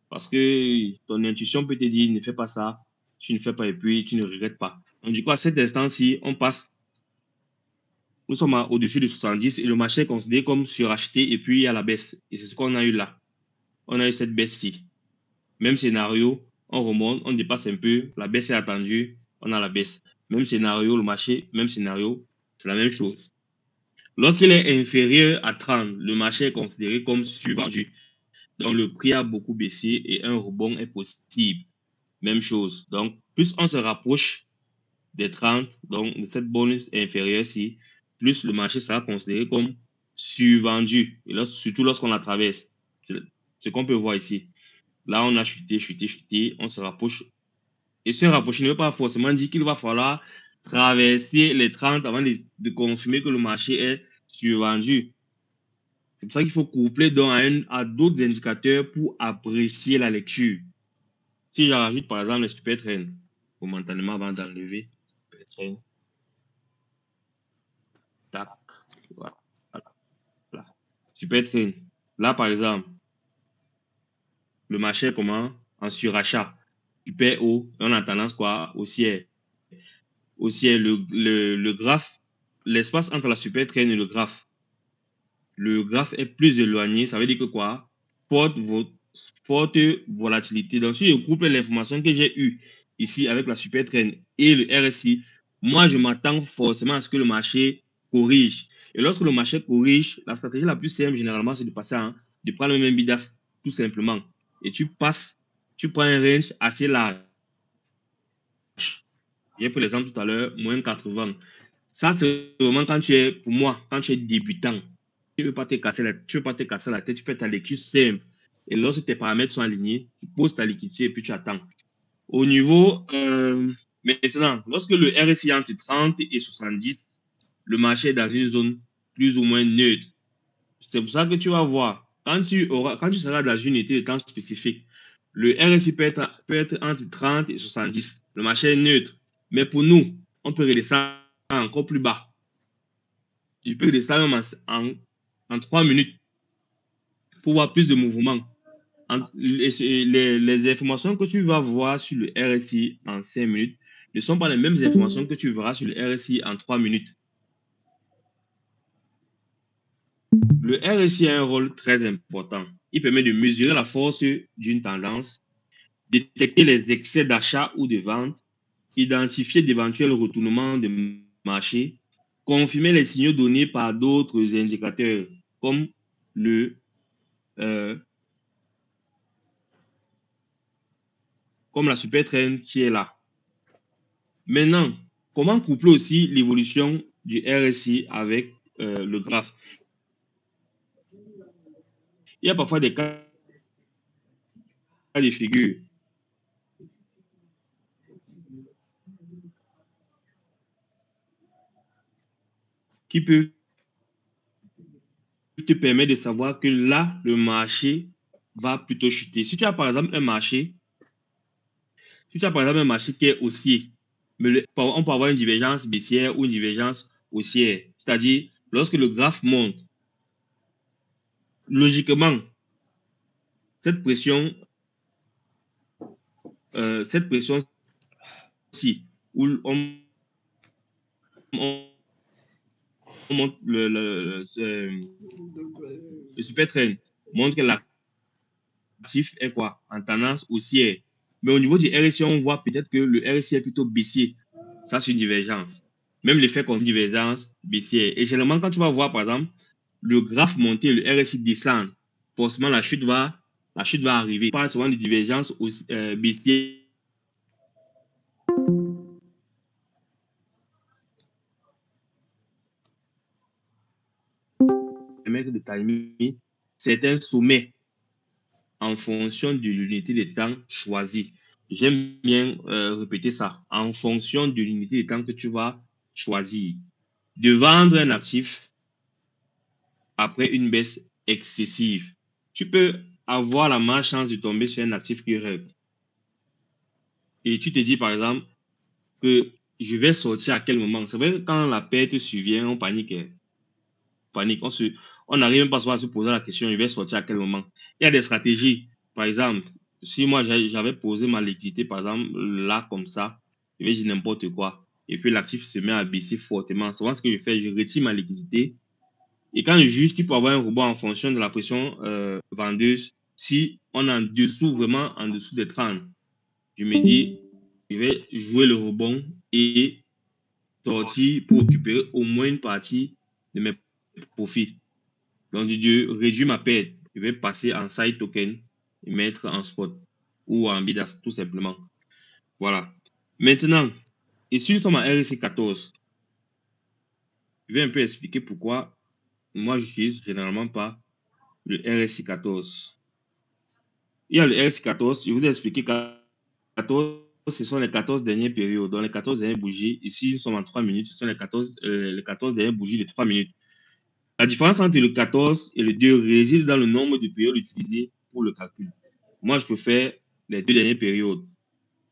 Parce que ton intuition peut te dire, ne fais pas ça, tu ne fais pas et puis tu ne regrettes pas. Donc, du coup, à cet instant-ci, nous sommes au-dessus de 70 et le marché est considéré comme suracheté et puis il y a la baisse. Et c'est ce qu'on a eu là. On a eu cette baisse-ci. Même scénario, on remonte, on dépasse un peu, la baisse est attendue, on a la baisse. Même scénario, le marché, même scénario, c'est la même chose. Lorsqu'il est inférieur à 30, le marché est considéré comme survendu. Donc, le prix a beaucoup baissé et un rebond est possible. Même chose. Donc, plus on se rapproche des 30, donc de cette bonus inférieure-ci, plus le marché sera considéré comme survendu. Et là, surtout lorsqu'on la traverse. C'est ce qu'on peut voir ici. Là, on a chuté, chuté, chuté. On se rapproche. Et se rapprocher ne veut pas forcément dire qu'il va falloir traverser les 30 avant de confirmer que le marché est survendu. C'est pour ça qu'il faut coupler donc à d'autres indicateurs pour apprécier la lecture. Si j'ajoute par exemple le super trend, momentanément avant d'enlever super trend, tac, voilà, voilà. Super trend. Là par exemple, le marché est comment? En surachat. Super haut, on a tendance quoi? Haussière. Haussière, le graphe, l'espace entre la super trend et le graphe est plus éloigné, ça veut dire que quoi? Forte, forte volatilité. Donc, si je couple l'information que j'ai eue ici avec la super trend et le RSI, moi, je m'attends forcément à ce que le marché corrige. Et lorsque le marché corrige, la stratégie la plus simple, généralement, c'est de passer de prendre le même bidas, tout simplement. Et tu prends un range assez large. J'ai pris l'exemple tout à l'heure, moins 80. Ça, c'est vraiment quand tu es, pour moi, quand tu es débutant. Tu ne veux pas te casser la tête, tu fais ta lecture simple. Et lorsque tes paramètres sont alignés, tu poses ta liquidité et puis tu attends. Au niveau, maintenant, lorsque le RSI est entre 30 et 70, le marché est dans une zone plus ou moins neutre. C'est pour ça que tu vas voir, quand tu seras dans une unité de temps spécifique, le RSI peut être entre 30 et 70. Le marché est neutre. Mais pour nous, on peut redescendre encore plus bas. Tu peux redescendre en 3 minutes pour voir plus de mouvements. Les informations que tu vas voir sur le RSI en 5 minutes ne sont pas les mêmes informations que tu verras sur le RSI en 3 minutes. Le RSI a un rôle très important. Il permet de mesurer la force d'une tendance, détecter les excès d'achat ou de vente, identifier d'éventuels retournements de marché, confirmer les signaux donnés par d'autres indicateurs comme comme la super trend qui est là. Maintenant, comment coupler aussi l'évolution du RSI avec le graphe? Il y a parfois des cas de figure qui peuvent te permettre de savoir que là, le marché va plutôt chuter. Si tu as par exemple un marché, qui est haussier, mais on peut avoir une divergence baissière ou une divergence haussière. C'est-à-dire, lorsque le graphe monte, logiquement, cette pression-ci, où on montre le super trend, montre que l'actif est quoi? En tendance haussière. Mais au niveau du RSI, on voit peut-être que le RSI est plutôt baissier. Ça, c'est une divergence. Même l'effet comme divergence baissière. Et généralement, quand tu vas voir, par exemple, le graphe monter, le RSI descendre, forcément, la chute va arriver. On parle souvent de divergence baissière. Permettre de timer certains sommets en fonction de l'unité de temps choisie. J'aime bien répéter ça. En fonction de l'unité de temps que tu vas choisir. De vendre un actif après une baisse excessive. Tu peux avoir la malchance de tomber sur un actif qui rêve. Et tu te dis par exemple que je vais sortir à quel moment. C'est vrai que quand la perte survient, on panique. Panique. On n'arrive même pas à se poser la question, je vais sortir à quel moment. Il y a des stratégies. Par exemple, si moi j'avais posé ma liquidité, par exemple, là comme ça, je vais dire n'importe quoi. Et puis l'actif se met à baisser fortement. Souvent, ce que je fais, je retire ma liquidité. Et quand je juge qu'il peut avoir un rebond en fonction de la pression vendeuse, si on est en dessous, vraiment en dessous des 30, je me dis, je vais jouer le rebond et sortir pour récupérer au moins une partie de mes profit. Donc, je réduis ma perte. Je vais passer en side token et mettre en spot ou en bidas, tout simplement. Voilà. Maintenant, ici, nous sommes en RSI 14. Je vais un peu expliquer pourquoi moi, j'utilise généralement pas le RSI 14. Il y a le RSI 14. Je vous ai expliqué 14, ce sont les 14 dernières périodes. Dans les 14 dernières bougies, ici, nous sommes en 3 minutes. Ce sont les 14 dernières bougies de 3 minutes. La différence entre le 14 et le 2 réside dans le nombre de périodes utilisées pour le calcul. Moi, je préfère les 2 dernières périodes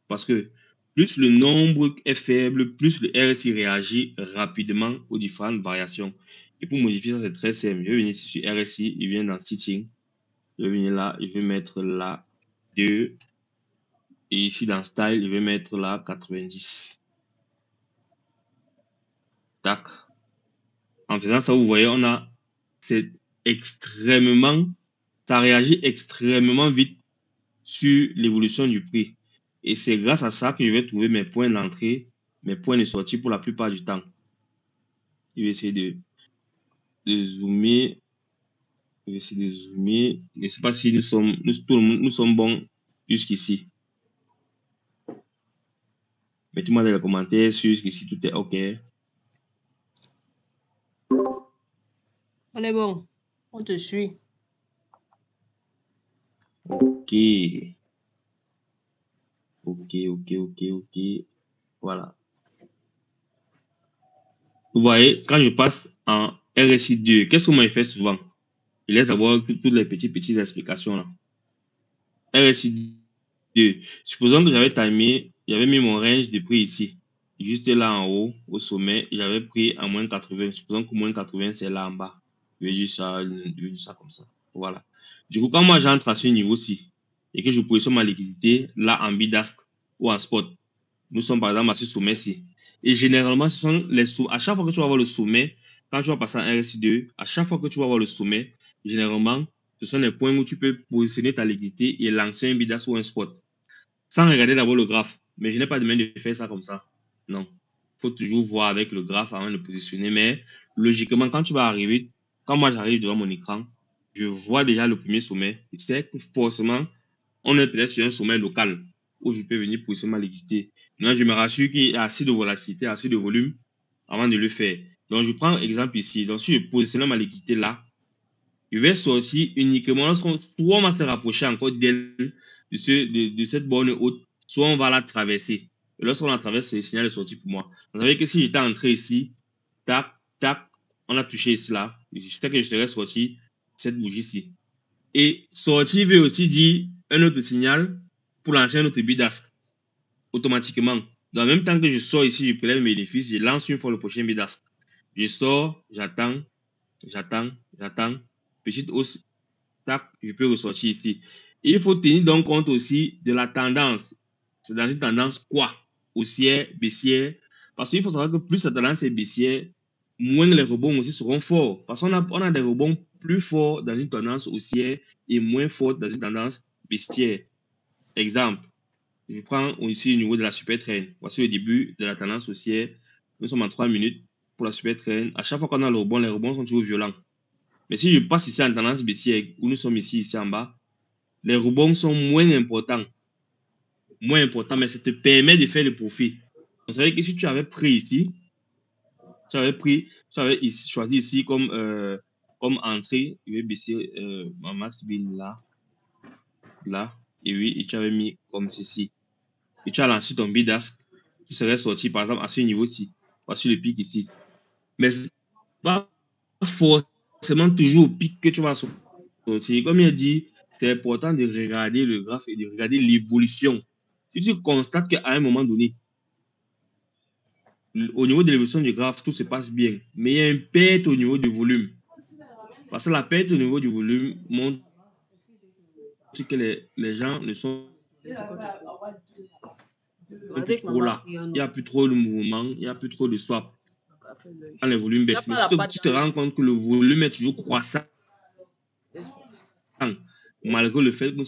parce que plus le nombre est faible, plus le RSI réagit rapidement aux différentes variations. Et pour modifier ça, c'est très simple. Je vais venir ici sur RSI, il vient dans Stitching. Je vais venir là, je vais mettre là 2. Et ici dans Style, je vais mettre là 90. Tac. En faisant ça, vous voyez, c'est extrêmement, ça réagit extrêmement vite sur l'évolution du prix. Et c'est grâce à ça que je vais trouver mes points d'entrée, mes points de sortie pour la plupart du temps. Je vais essayer de zoomer. Je vais essayer de zoomer. Je ne sais pas si nous sommes bons jusqu'ici. Mettez-moi dans les commentaires si jusqu'ici tout est OK. On est bon. On te suit. OK. OK. Voilà. Vous voyez, quand je passe en RSI 2, qu'est-ce que moi je fais souvent? Je laisse avoir toutes les petites explications là. RSI 2. Supposons que j'avais mis mon range de prix ici. Juste là en haut, au sommet, j'avais pris en moins 80. Supposons que moins 80, c'est là en bas. Je vais dire ça comme ça. Voilà. Du coup, quand moi j'entre à ce niveau-ci et que je positionne ma liquidité là en bid-ask ou en spot, nous sommes par exemple à ce sommet-ci. Et généralement, ce sont à chaque fois que tu vas avoir le sommet, quand tu vas passer en RSI2, à chaque fois que tu vas avoir le sommet, généralement, ce sont les points où tu peux positionner ta liquidité et lancer un bidas ou un spot. Sans regarder d'abord le graphe. Mais je n'ai pas de main de faire ça comme ça. Non. Il faut toujours voir avec le graphe avant de positionner. Mais logiquement, quand tu vas arriver, quand moi j'arrive devant mon écran, je vois déjà le premier sommet. Je sais que forcément, on est peut-être sur un sommet local où je peux venir positionner ma liquidité. Maintenant, je me rassure qu'il y a assez de volatilité, assez de volume avant de le faire. Donc, je prends exemple ici. Donc, si je positionne ma liquidité là, je vais sortir uniquement lorsqu'on soit on va se rapprocher encore d'elle, de cette borne haute, soit on va la traverser. Et lorsqu'on la traverse, c'est le signal de sortie pour moi. Vous savez que si j'étais entré ici, tac, tac, on a touché ici là, je sais que je serais sorti cette bougie-ci. Et sortir veut aussi dire un autre signal pour lancer un autre bidas automatiquement. Dans le même temps que je sors ici, je prélève mes bénéfices, je lance une fois le prochain bidas. Je sors, j'attends, petite hausse, tac, je peux ressortir ici. Et il faut tenir donc compte aussi de la tendance. C'est dans une tendance quoi? Haussière, baissière. Parce qu'il faut savoir que plus la tendance est baissière, moins les rebonds aussi seront forts. Parce qu'on a des rebonds plus forts dans une tendance haussière et moins forts dans une tendance baissière. Exemple, je prends ici au niveau de la super train. Voici le début de la tendance haussière. Nous sommes en 3 minutes pour la super train. À chaque fois qu'on a le rebond, les rebonds sont toujours violents. Mais si je passe ici en tendance baissière, où nous sommes ici en bas, les rebonds sont moins importants. Moins importants, mais ça te permet de faire le profit. Vous savez que si tu avais pris ici, tu avais choisi ici comme entrée, je vais baisser ma max bin là, et oui, et tu avais mis comme ceci. Et tu as lancé ton bidas, tu serais sorti par exemple à ce niveau-ci, voici le pic ici. Mais ce n'est pas forcément toujours au pic que tu vas sortir. Comme il a dit, c'est important de regarder le graphe et de regarder l'évolution. Si tu constates qu'à un moment donné, au niveau de l'évolution du graphe, tout se passe bien, mais il y a une perte au niveau du volume. Parce que la perte au niveau du volume montre que les gens ne sont plus trop là. Il n'y a plus trop de mouvement, il n'y a plus trop de swap. Quand les volumes baissent. Mais si tu te rends compte que le volume est toujours croissant, malgré le fait que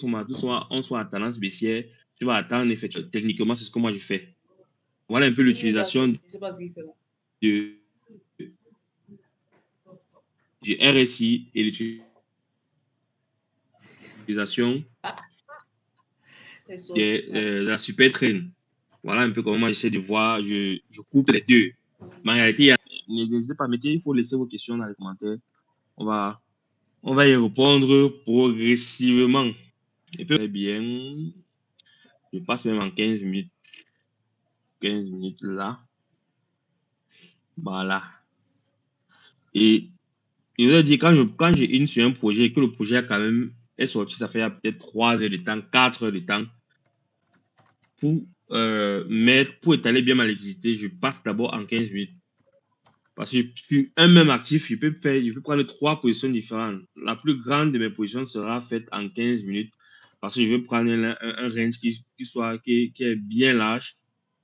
on soit en tendance baissière, tu vas attendre effectivement. Techniquement, c'est ce que moi je fais. Voilà un peu l'utilisation de du RSI et l'utilisation de la supertrain. Voilà un peu comment j'essaie de voir, je coupe les deux. Mais en réalité, n'hésitez pas à mettre, il faut laisser vos questions dans les commentaires. On va y répondre progressivement. Et puis, bien, je passe même en 15 minutes. 15 minutes là. Voilà. Et je vous ai dit, quand j'ai une sur un projet, que le projet quand même est sorti, ça fait peut-être 3 heures de temps, 4 heures de temps, pour étaler bien ma liquidité, je passe d'abord en 15 minutes. Parce que sur un même actif, je peux prendre 3 positions différentes. La plus grande de mes positions sera faite en 15 minutes parce que je vais prendre un range qui est bien large.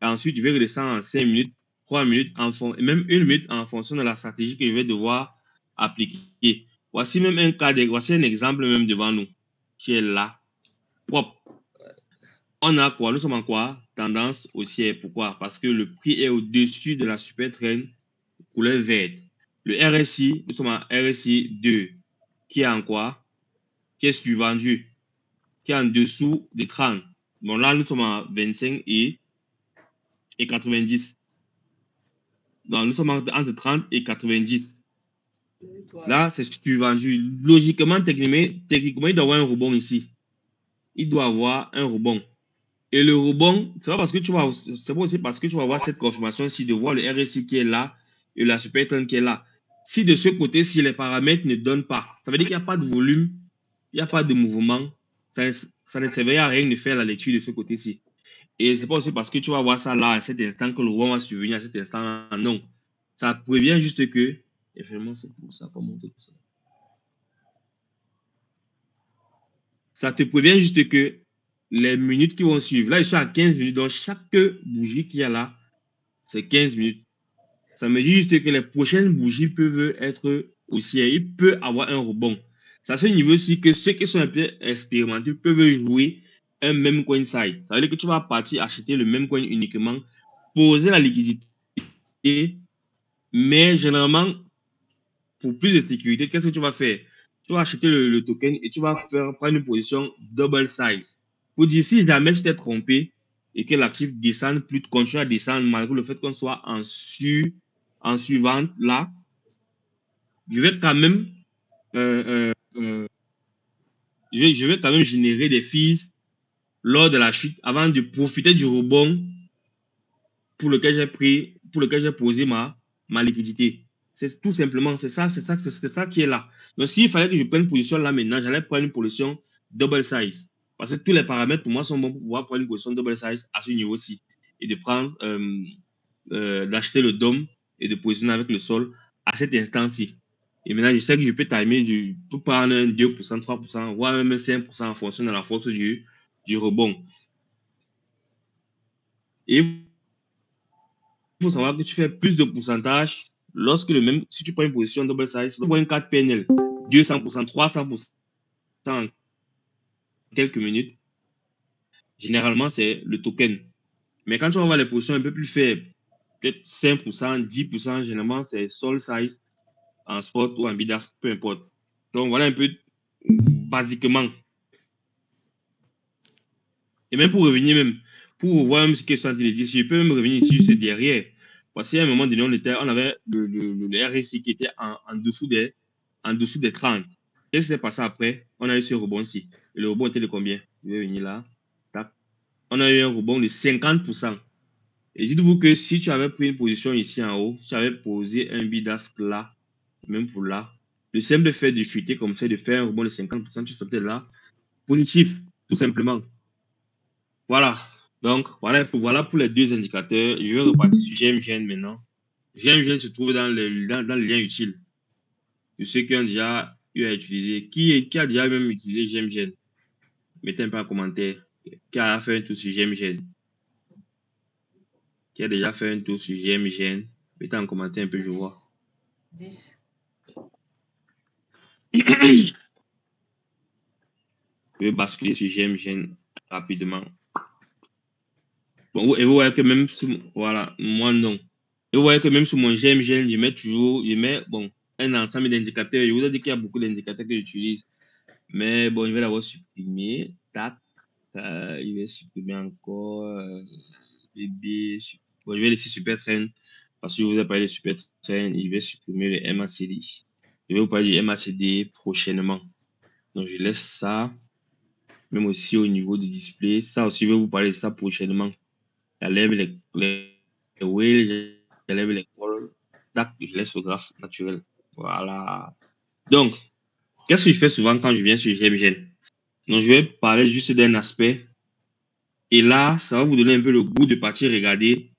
Et ensuite, je vais redescendre en 5 minutes, 3 minutes, et même 1 minute en fonction de la stratégie que je vais devoir appliquer. Voici même voici un exemple même devant nous qui est là. Propre. On a quoi? Nous sommes en quoi? Tendance haussière. Pourquoi? Parce que le prix est au-dessus de la super trend couleur verte. Le RSI, nous sommes en RSI 2, qui est en quoi? Qui est survendu, qui est en dessous des 30. Bon, là, nous sommes en 25 et 90. Donc, nous sommes entre 30 et 90. Là, c'est survendu. Logiquement, techniquement, il doit y avoir un rebond ici. Il doit avoir un rebond. Et le rebond, c'est pas aussi parce que tu vas avoir cette confirmation ici de voir le RSI qui est là et la super trend qui est là. Si de ce côté-ci, les paramètres ne donnent pas, ça veut dire qu'il n'y a pas de volume, il n'y a pas de mouvement, ça ne servait à rien de faire la lecture de ce côté-ci. Et c'est pas aussi parce que tu vas voir ça là, à cet instant, que le rebond va survenir à cet instant. Non. Ça prévient juste que, et vraiment, c'est pour ça, pas monter tout ça. Ça te prévient juste que les minutes qui vont suivre, là, je suis à 15 minutes, donc chaque bougie qu'il y a là, c'est 15 minutes. Ça me dit juste que les prochaines bougies peuvent être aussi, il peut avoir un rebond. C'est à ce niveau-ci que ceux qui sont un peu expérimentés peuvent jouer un même coin side. Ça veut dire que tu vas partir acheter le même coin uniquement, poser la liquidité, mais généralement, pour plus de sécurité, qu'est-ce que tu vas faire? Tu vas acheter le token et tu vas prendre une position double size. Pour dire, si jamais tu t'es trompé et que l'actif descend, plus continue à descendre, malgré le fait qu'on soit en suivante là, je vais quand même, je vais quand même générer des fees lors de la chute avant de profiter du rebond pour lequel j'ai posé ma liquidité. C'est tout simplement, c'est ça qui est là. Donc, s'il fallait que je prenne une position là maintenant, j'allais prendre une position double size. Parce que tous les paramètres pour moi sont bons pour pouvoir prendre une position double size à ce niveau-ci. Et de prendre, d'acheter le DOM et de positionner avec le sol à cet instant-ci. Et maintenant, je sais que je peux timer, je peux prendre un 2%, 3%, voire même 5% en fonction de la force du rebond. Et il faut savoir que tu fais plus de pourcentage lorsque si tu prends une position double size, tu prends une 4 PNL, 200%, 300% en quelques minutes, généralement, c'est le token. Mais quand tu vas voir les positions un peu plus faibles, peut-être 5%, 10%, généralement, c'est Sol Size en spot ou en bidas, peu importe. Donc, voilà un peu basiquement. Et même pour revenir, pour voir ce que je suis en train de dire, si je peux même revenir ici juste derrière. Parce qu'à un moment donné, on avait le RSI qui était en dessous des 30. Qu'est-ce qui s'est passé après? On a eu ce rebond-ci. Et le rebond était de combien? Je vais venir là. Tac. On a eu un rebond de 50%. Et dites-vous que si tu avais pris une position ici en haut, tu avais posé un bid-ask là, même pour là, le simple fait de chuter comme ça, de faire un rebond de 50%, tu sortais là, positif, tout simplement. Voilà. Donc, voilà pour les deux indicateurs. Je vais repartir sur GMGN maintenant. GMGN se trouve dans le lien utile. De ceux qui ont déjà eu à utiliser. Qui a déjà même utilisé GMGN? Mettez un peu en commentaire. Qui a fait un tour sur GMGN? Qui a déjà fait un tour sur GMGN? Mettez en commentaire un peu, je vois. 10. Je vais basculer sur GMGN rapidement. Bon, et vous voyez que même sur, voilà, moi non. Et vous voyez que même sur mon GMGN, je mets bon, un ensemble d'indicateurs. Je vous ai dit qu'il y a beaucoup d'indicateurs que j'utilise. Mais bon, je vais d'abord supprimer. Tac. Je vais supprimer encore BB. Bon, je vais laisser Supertrend parce que je vous ai parlé de Supertrend. Je vais supprimer le MACD. Je vais vous parler du MACD prochainement. Donc, je laisse ça. Même aussi au niveau du display. Ça aussi, je vais vous parler de ça prochainement. J'enlève les whales, j'enlève les calls. Tac, je laisse le graphe naturel. Voilà. Donc, qu'est-ce que je fais souvent quand je viens sur GMGN? Donc, je vais parler juste d'un aspect. Et là, ça va vous donner un peu le goût de partir regarder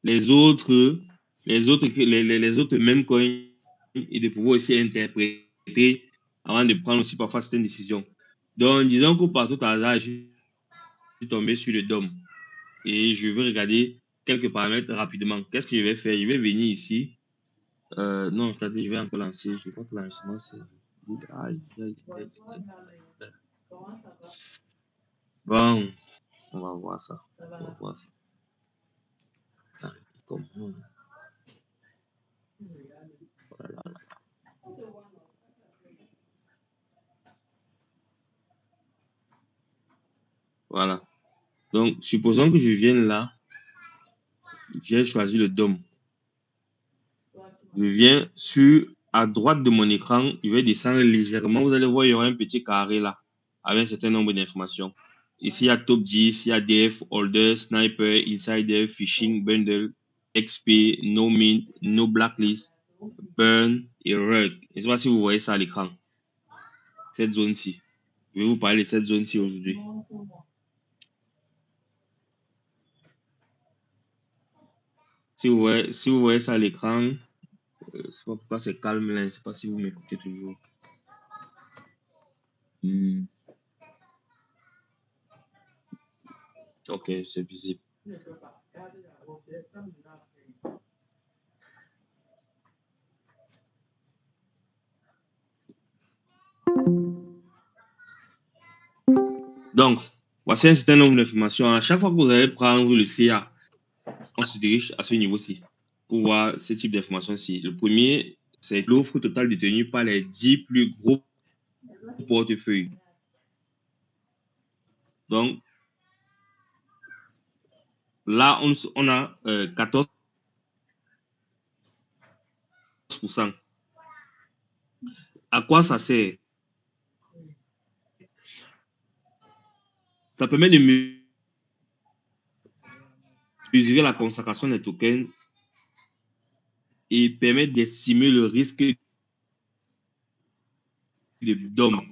les autres mêmes coins et de pouvoir aussi interpréter avant de prendre aussi parfois certaines décisions. Donc, disons que par tout hasard, je suis tombé sur le DOM et je veux regarder quelques paramètres rapidement. Qu'est-ce que je vais faire? Je vais venir ici. Non, c'est-à-dire, je vais encore lancer. Je crois que lancement, c'est. Bon, on va voir ça. On va voir ça. Voilà. Voilà. Donc, supposons que je vienne là. J'ai choisi le DOM. Je viens à droite de mon écran. Je vais descendre légèrement. Vous allez voir, il y aura un petit carré là, avec un certain nombre d'informations. Ici, il y a top 10, il y a DF, Holder, Sniper, Insider, Phishing, Bundle, XP, No Mint, No Blacklist, Burn et Rug. Je ne sais pas si vous voyez ça à l'écran. Cette zone-ci. Je vais vous parler de cette zone-ci aujourd'hui. Si vous voyez ça à l'écran, je ne sais pas pourquoi c'est calme là. Je ne sais pas si vous m'écoutez toujours. Ok, c'est visible. Donc, voici un certain nombre d'informations. À chaque fois que vous allez prendre le CA, on se dirige à ce niveau-ci pour voir ce type d'informations-ci. Le premier, c'est l'offre totale détenue par les 10 plus gros portefeuilles. Donc, là, on a 14%. À quoi ça sert? Ça permet de mesurer la concentration des tokens et permet d'estimer le risque de DOM.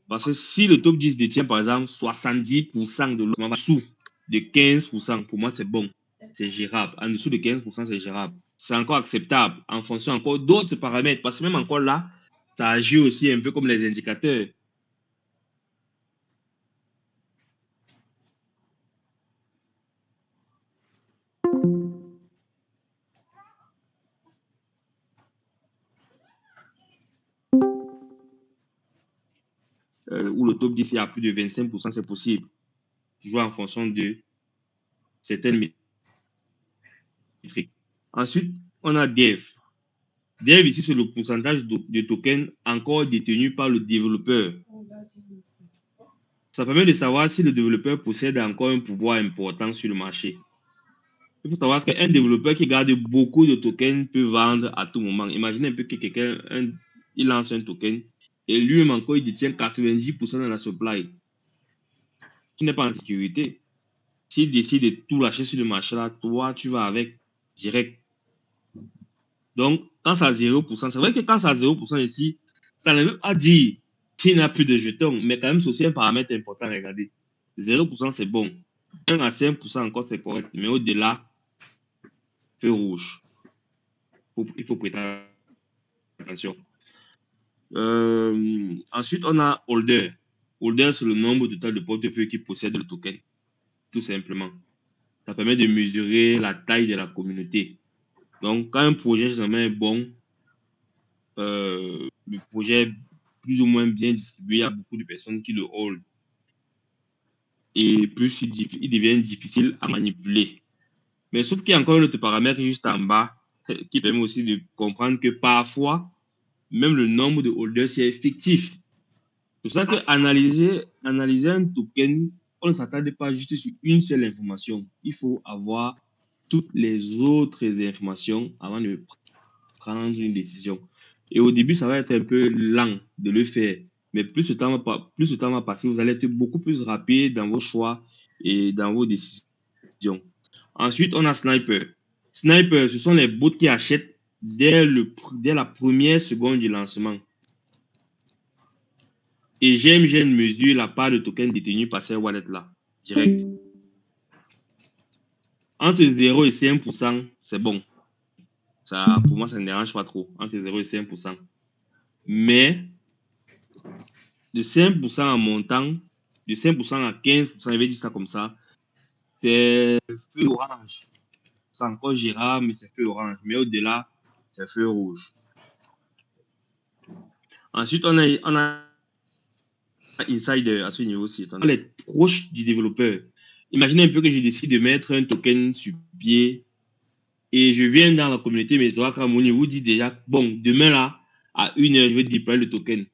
Parce que si le top 10 détient par exemple 70% de l'offre en dessous de 15%, pour moi c'est bon, c'est gérable. En dessous de 15%, c'est gérable. C'est encore acceptable en fonction encore d'autres paramètres. Parce que même encore là, ça agit aussi un peu comme les indicateurs. Où le top 10 est à plus de 25%, c'est possible. Tu vois en fonction de certaines métriques. Ensuite, on a DEV. DEV ici, c'est le pourcentage de tokens encore détenus par le développeur. Ça permet de savoir si le développeur possède encore un pouvoir important sur le marché. Il faut savoir qu'un développeur qui garde beaucoup de tokens peut vendre à tout moment. Imaginez un peu que quelqu'un il lance un token et lui-même encore il détient 90% de la supply. Tu n'es pas en sécurité. S'il décide de tout lâcher sur le marché là, toi tu vas avec direct. Donc, quand c'est à 0%, c'est vrai que quand c'est à 0% ici, ça ne veut pas dire qu'il n'y a plus de jetons, mais quand même, c'est aussi un paramètre important à regarder. 0%, c'est bon. 1 à 5% encore, c'est correct. Mais au-delà, feu rouge. Il faut prêter attention. Ensuite, on a Holder. Holder, c'est le nombre total de portefeuilles qui possèdent le token. Tout simplement. Ça permet de mesurer la taille de la communauté. Donc, quand un projet jamais est bon, le projet est plus ou moins bien distribué, il y a beaucoup de personnes qui le hold. Et plus il devient difficile à manipuler. Mais sauf qu'il y a encore un autre paramètre juste en bas, qui permet aussi de comprendre que parfois, même le nombre de holders, c'est fictif. C'est pour ça que analyser un token, on ne s'attarde pas juste sur une seule information. Il faut avoir toutes les autres informations avant de prendre une décision. Et au début, ça va être un peu lent de le faire. Mais plus le temps va passer, vous allez être beaucoup plus rapide dans vos choix et dans vos décisions. Ensuite, on a Sniper. Sniper, ce sont les bots qui achètent dès la première seconde du lancement. Et GMGN mesure la part de tokens détenus par ces wallets-là, direct. Entre 0 et 5%, c'est bon. Ça, pour moi, ça ne dérange pas trop. Entre 0 et 5%. Mais de 5% en montant, de 5% à 15%, je vais dire ça comme ça, c'est feu orange. C'est encore gérable, mais c'est feu orange. Mais au-delà, c'est feu rouge. Ensuite, on a Insider à ce niveau aussi. On est proche du développeur. Imaginez un peu que je décide de mettre un token sur pied et je viens dans la communauté, mais toi, quand Mouni vous dit déjà, bon, demain là, à 1h, je vais déployer le token.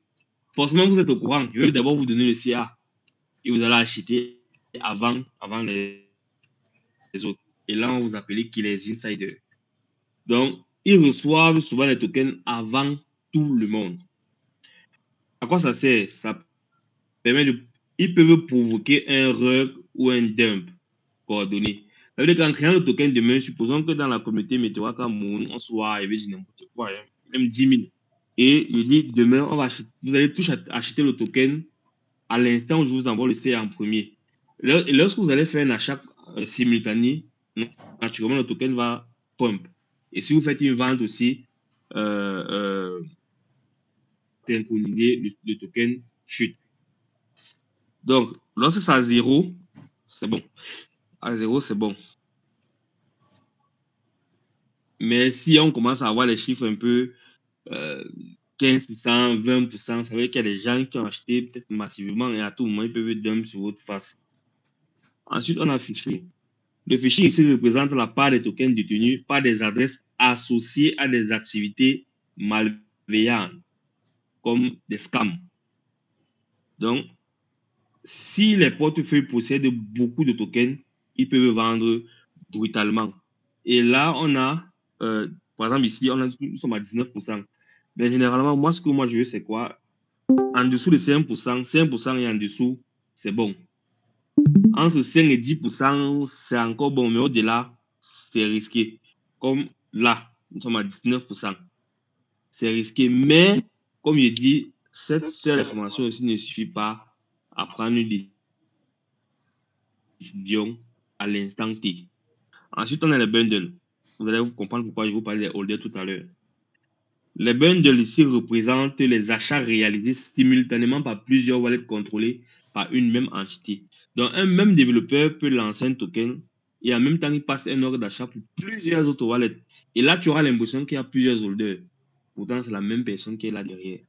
Forcément, vous êtes au courant. Je vais d'abord vous donner le CA et vous allez acheter avant les autres. Et là, on vous appelle qui les insiders. Donc, ils reçoivent souvent les tokens avant tout le monde. À quoi ça sert? Ça permet ils peuvent provoquer un rug ou un dump coordonné. Ça veut dire qu'en créant le token demain, supposons que dans la communauté Météo Cameroun, on soit arrivé sur n'importe quoi, hein, même 10 000. Et je dis demain, vous allez tous acheter le token à l'instant où je vous envoie le CA en premier. Et lorsque vous allez faire un achat simultané, naturellement, le token va pump. Et si vous faites une vente aussi, synchroniser le token chute. Donc, lorsque c'est à 0, c'est bon. À 0, c'est bon. Mais si on commence à avoir les chiffres un peu 15%, 20%, ça veut dire qu'il y a des gens qui ont acheté peut-être massivement et à tout moment, ils peuvent dump sur votre face. Ensuite, on a phishing. Le phishing ici représente la part des tokens détenus par des adresses associées à des activités malveillantes, comme des scams. Donc, si les portefeuilles possèdent beaucoup de tokens, ils peuvent vendre brutalement. Et là, on a, par exemple, ici, nous sommes à 19%. Mais généralement, moi, ce que moi je veux, c'est quoi? En dessous de 5%, 5% et en dessous, c'est bon. Entre 5 et 10%, c'est encore bon, mais au-delà, c'est risqué. Comme là, nous sommes à 19%. C'est risqué, mais comme je dis, cette seule information aussi ne suffit pas à prendre une décision à l'instant T. Ensuite, on a les bundles. Vous allez comprendre pourquoi je vous parlais des holders tout à l'heure. Les bundles ici représentent les achats réalisés simultanément par plusieurs wallets contrôlés par une même entité. Donc, un même développeur peut lancer un token et en même temps, il passe un ordre d'achat pour plusieurs autres wallets. Et là, tu auras l'impression qu'il y a plusieurs holders. Pourtant, c'est la même personne qui est là derrière,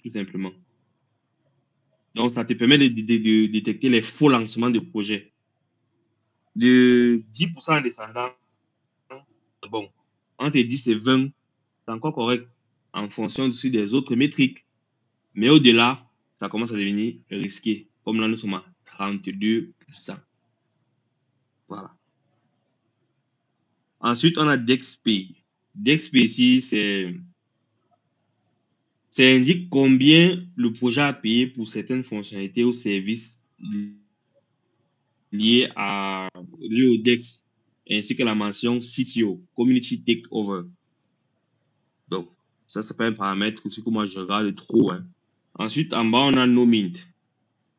tout simplement. Donc, ça te permet de détecter les faux lancements de projets. De 10% descendant, bon, entre 10 et 20, c'est encore correct en fonction aussi des autres métriques. Mais au-delà, ça commence à devenir risqué. Comme là, nous sommes à 32%. Voilà. Ensuite, on a DexPay. DexPay ici, ça indique combien le projet a payé pour certaines fonctionnalités ou services liés au DEX, ainsi que la mention CTO, Community Takeover. Donc, ça, c'est pas un paramètre aussi que moi je regarde trop. Hein. Ensuite, en bas, on a No Mint.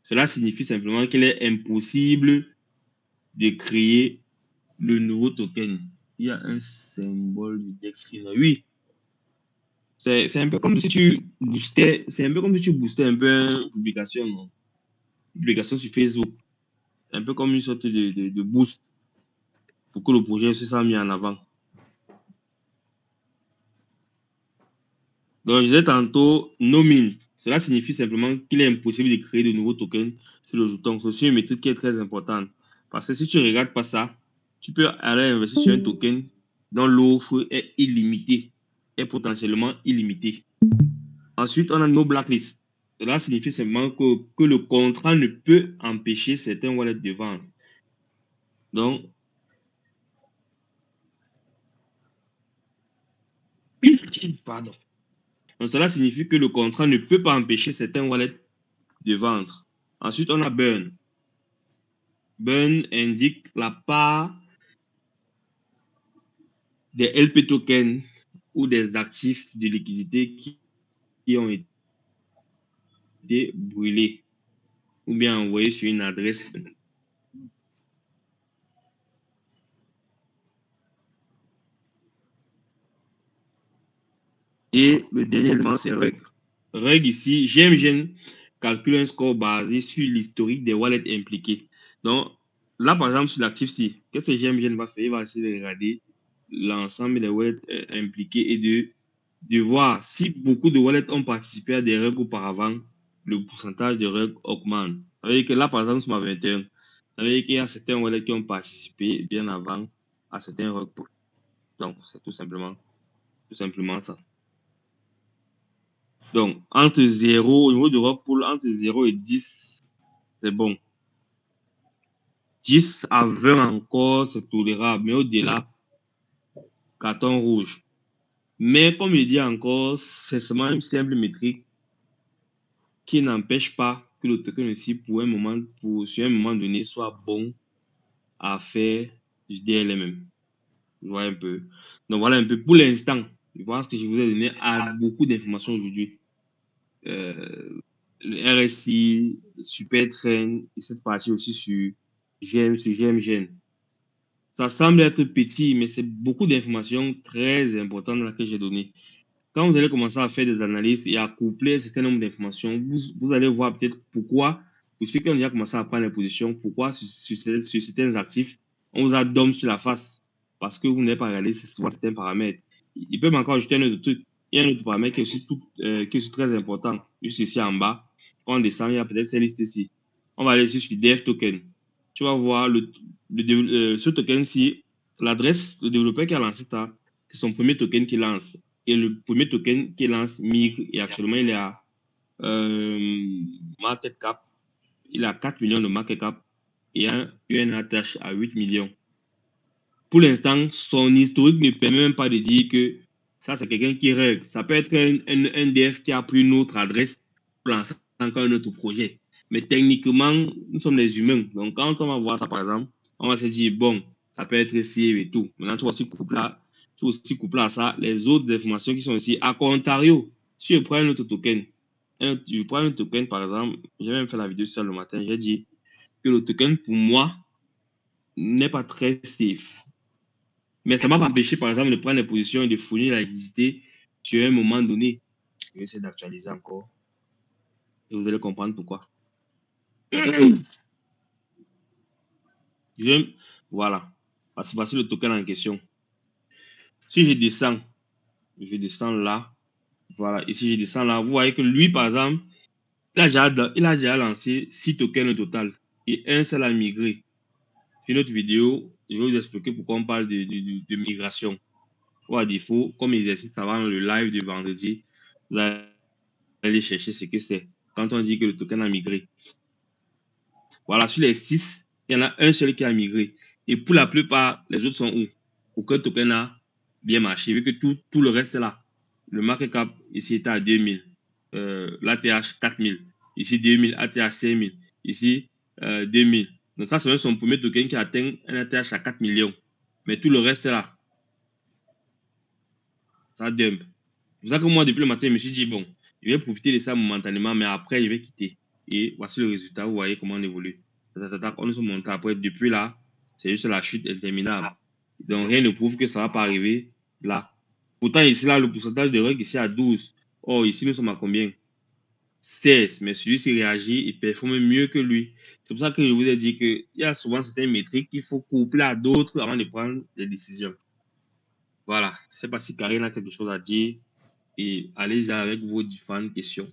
Cela signifie simplement qu'il est impossible de créer le nouveau token. Il y a un symbole du DEX. Oui, c'est un peu comme si tu boostais, c'est un peu comme si tu boostais un peu une publication, non? Une publication sur Facebook. Un peu comme une sorte de boost pour que le projet se soit mis en avant. Donc, je disais tantôt, no mint. Cela signifie simplement qu'il est impossible de créer de nouveaux tokens sur le jeton. C'est aussi une méthode qui est très importante. Parce que si tu ne regardes pas ça, tu peux aller investir sur un token Donc, l'offre est illimitée, est potentiellement illimitée. Ensuite, on a no blacklist. Cela signifie simplement que le contrat ne peut empêcher certains wallets de vendre. Donc, pardon. Donc, cela signifie que le contrat ne peut pas empêcher certains wallets de vendre. Ensuite, on a burn. Burn indique la part des LP tokens ou des actifs de liquidité qui ont été brûlés ou bien envoyés sur une adresse. Et le dernier élément, c'est reg. Reg ici, GMGN calcule un score basé sur l'historique des wallets impliqués. Donc, là, par exemple, sur l'actif-ci, qu'est-ce que GMGN va faire? Il va essayer de regarder l'ensemble des wallets impliqués et de voir si beaucoup de wallets ont participé à des règles auparavant, le pourcentage de règles augmente. Ça veut dire que là, par exemple, sur ma 21, ça veut dire qu'il y a certains wallets qui ont participé bien avant à certains règles. Donc, c'est tout simplement ça. Donc, entre 0, au niveau de rug pool, entre 0 et 10, c'est bon. 10 à 20 encore, c'est tolérable, mais au-delà, carton rouge. Mais comme je dis encore, c'est seulement une simple métrique qui n'empêche pas que le token aussi, sur un moment donné, soit bon à faire du DLMM. Vous voyez un peu. Donc voilà un peu. Pour l'instant, je pense que je vous ai donné beaucoup d'informations aujourd'hui. Le RSI, Super Trend, et cette partie aussi sur GMGN. Ça semble être petit, mais c'est beaucoup d'informations très importantes que j'ai données. Quand vous allez commencer à faire des analyses et à coupler un certain nombre d'informations, vous allez voir peut-être pourquoi, pour ceux qui ont déjà commencé à prendre les positions, pourquoi sur certains actifs, on vous a d'homme sur la face, parce que vous n'avez pas regardé certains paramètres. Il peut encore ajouter un autre truc. Il y a un autre paramètre qui est aussi très important, juste ici en bas. Quand on descend, il y a peut-être cette liste ici. On va aller ici sur Dev Token. Tu vas voir ce token-ci, l'adresse, le développeur qui a lancé ça, c'est son premier token qu'il lance. Et le premier token qu'il lance migre et actuellement il est à market cap. Il a 4 millions de market cap et un UNATH à 8 millions. Pour l'instant, son historique ne permet même pas de dire que ça, c'est quelqu'un qui règle. Ça peut être un DF qui a pris une autre adresse pour lancer encore un autre projet. Mais techniquement, nous sommes des humains. Donc, quand on va voir ça, par exemple, on va se dire, bon, ça peut être safe et tout. Maintenant, tu vas aussi coupler à ça les autres informations qui sont ici. À contrario, si je prends un autre token, par exemple, j'ai même fait la vidéo sur ça le matin, j'ai dit que le token, pour moi, n'est pas très safe. Mais ça m'a pas empêché, par exemple, de prendre les positions et de fournir la liquidité sur un moment donné. Je vais essayer d'actualiser encore. Et vous allez comprendre pourquoi. Voilà. Voici le token en question. Si je descends là. Voilà. Et si je descends là, vous voyez que lui, par exemple, il a déjà lancé 6 tokens au total. Et un seul a migré. Sur une autre vidéo, je vais vous expliquer pourquoi on parle de migration. Ou à défaut, comme exercice avant le live de vendredi, vous allez chercher ce que c'est. Quand on dit que le token a migré. Voilà, sur les 6, il y en a un seul qui a migré. Et pour la plupart, les autres sont où? Aucun token n'a bien marché, vu que tout le reste est là. Le market cap, ici, était à 2000. L'ATH, 4000. Ici, 2000. ATH, 5000. Ici, 2000. Donc ça, c'est son premier token qui a atteint un ATH à 4 millions. Mais tout le reste est là. Ça dump. C'est pour ça que moi, depuis le matin, je me suis dit, bon, je vais profiter de ça momentanément, mais après, je vais quitter. Et voici le résultat. Vous voyez comment on évolue. On se monte après. Depuis là, c'est juste la chute interminable. Donc, rien ne prouve que ça ne va pas arriver là. Pourtant, ici, là, le pourcentage de rug ici à 12. Oh, ici, nous sommes à combien? 16. Mais celui-ci réagit, il performe mieux que lui. C'est pour ça que je vous ai dit qu'il y a souvent certaines métriques qu'il faut coupler à d'autres avant de prendre des décisions. Voilà. Je ne sais pas si Karine a quelque chose à dire. Et allez-y avec vos différentes questions.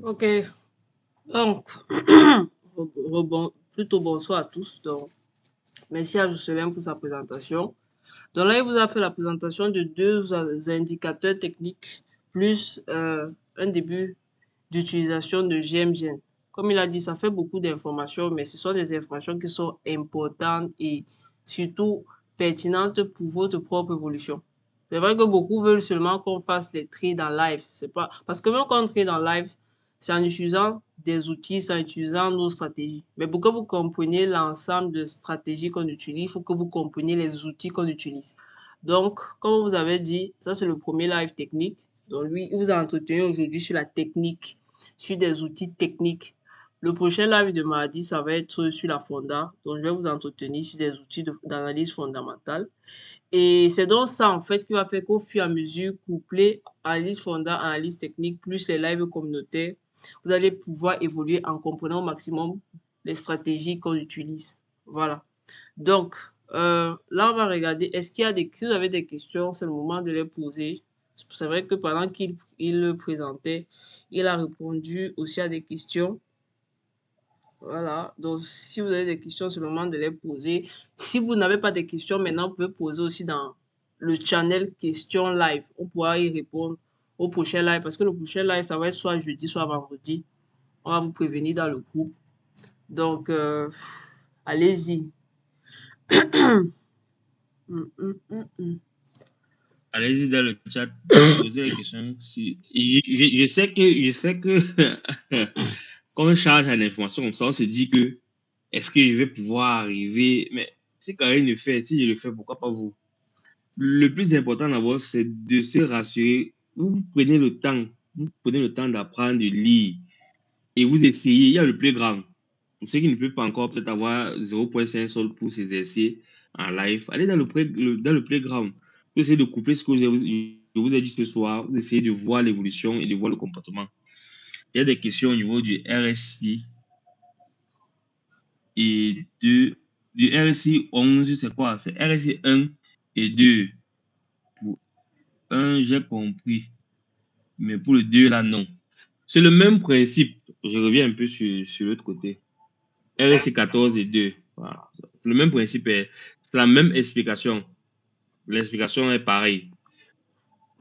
Ok. Donc, plutôt bonsoir à tous. Donc, Merci à Jocelyn pour sa présentation. Donc là, il vous a fait la présentation de deux indicateurs techniques plus un début d'utilisation de GMGN. Comme il a dit, ça fait beaucoup d'informations, mais ce sont des informations qui sont importantes et surtout pertinentes pour votre propre évolution. C'est vrai que beaucoup veulent seulement qu'on fasse les trades en live. C'est pas parce que même quand on trade en live, c'est en utilisant des outils, c'est en utilisant nos stratégies. Mais pour que vous compreniez l'ensemble de stratégies qu'on utilise, il faut que vous compreniez les outils qu'on utilise. Donc, comme vous avez dit, ça c'est le premier live technique. Donc lui, il vous a entretenu aujourd'hui sur la technique, sur des outils techniques. Le prochain live de mardi, ça va être sur la fonda. Donc je vais vous entretenir sur des outils d'analyse fondamentale. Et c'est donc ça, en fait, qui va faire qu'au fur et à mesure, coupler analyse fonda, analyse technique, plus les lives communautaires, vous allez pouvoir évoluer en comprenant au maximum les stratégies qu'on utilise. Voilà. Donc, là, on va regarder, est-ce qu'il y a des, si vous avez des questions, c'est le moment de les poser. C'est vrai que pendant qu'il le présentait, il a répondu aussi à des questions. Voilà, donc si vous avez des questions, c'est le moment de les poser. Si vous n'avez pas de questions, maintenant, vous pouvez poser aussi dans le channel question live. On pourra y répondre au prochain live parce que le prochain live, ça va être soit jeudi, soit vendredi. On va vous prévenir dans le groupe. Donc, allez-y. Allez-y dans le chat, posez les questions. Je sais que quand on charge à l'information comme ça, on se dit que est-ce que je vais pouvoir arriver? Mais si Karine le fait, si je le fais, pourquoi pas vous? Le plus important d'abord, c'est de se rassurer. Vous prenez le temps, d'apprendre, de lire et vous essayez. Il y a le playground. Pour ceux qui ne peuvent pas encore peut-être avoir 0,5 sol pour s'exercer en live, allez dans le playground. Vous essayez de couper ce que je vous ai dit ce soir. Vous essayez de voir l'évolution et de voir le comportement. Il y a des questions au niveau du RSI et du RSI 11, c'est quoi? C'est RSI 1 et 2. Pour 1, j'ai compris. Mais pour le 2, là, non. C'est le même principe. Je reviens un peu sur l'autre côté. RSI 14 et 2. Voilà. Le même principe, c'est la même explication. L'explication est pareille.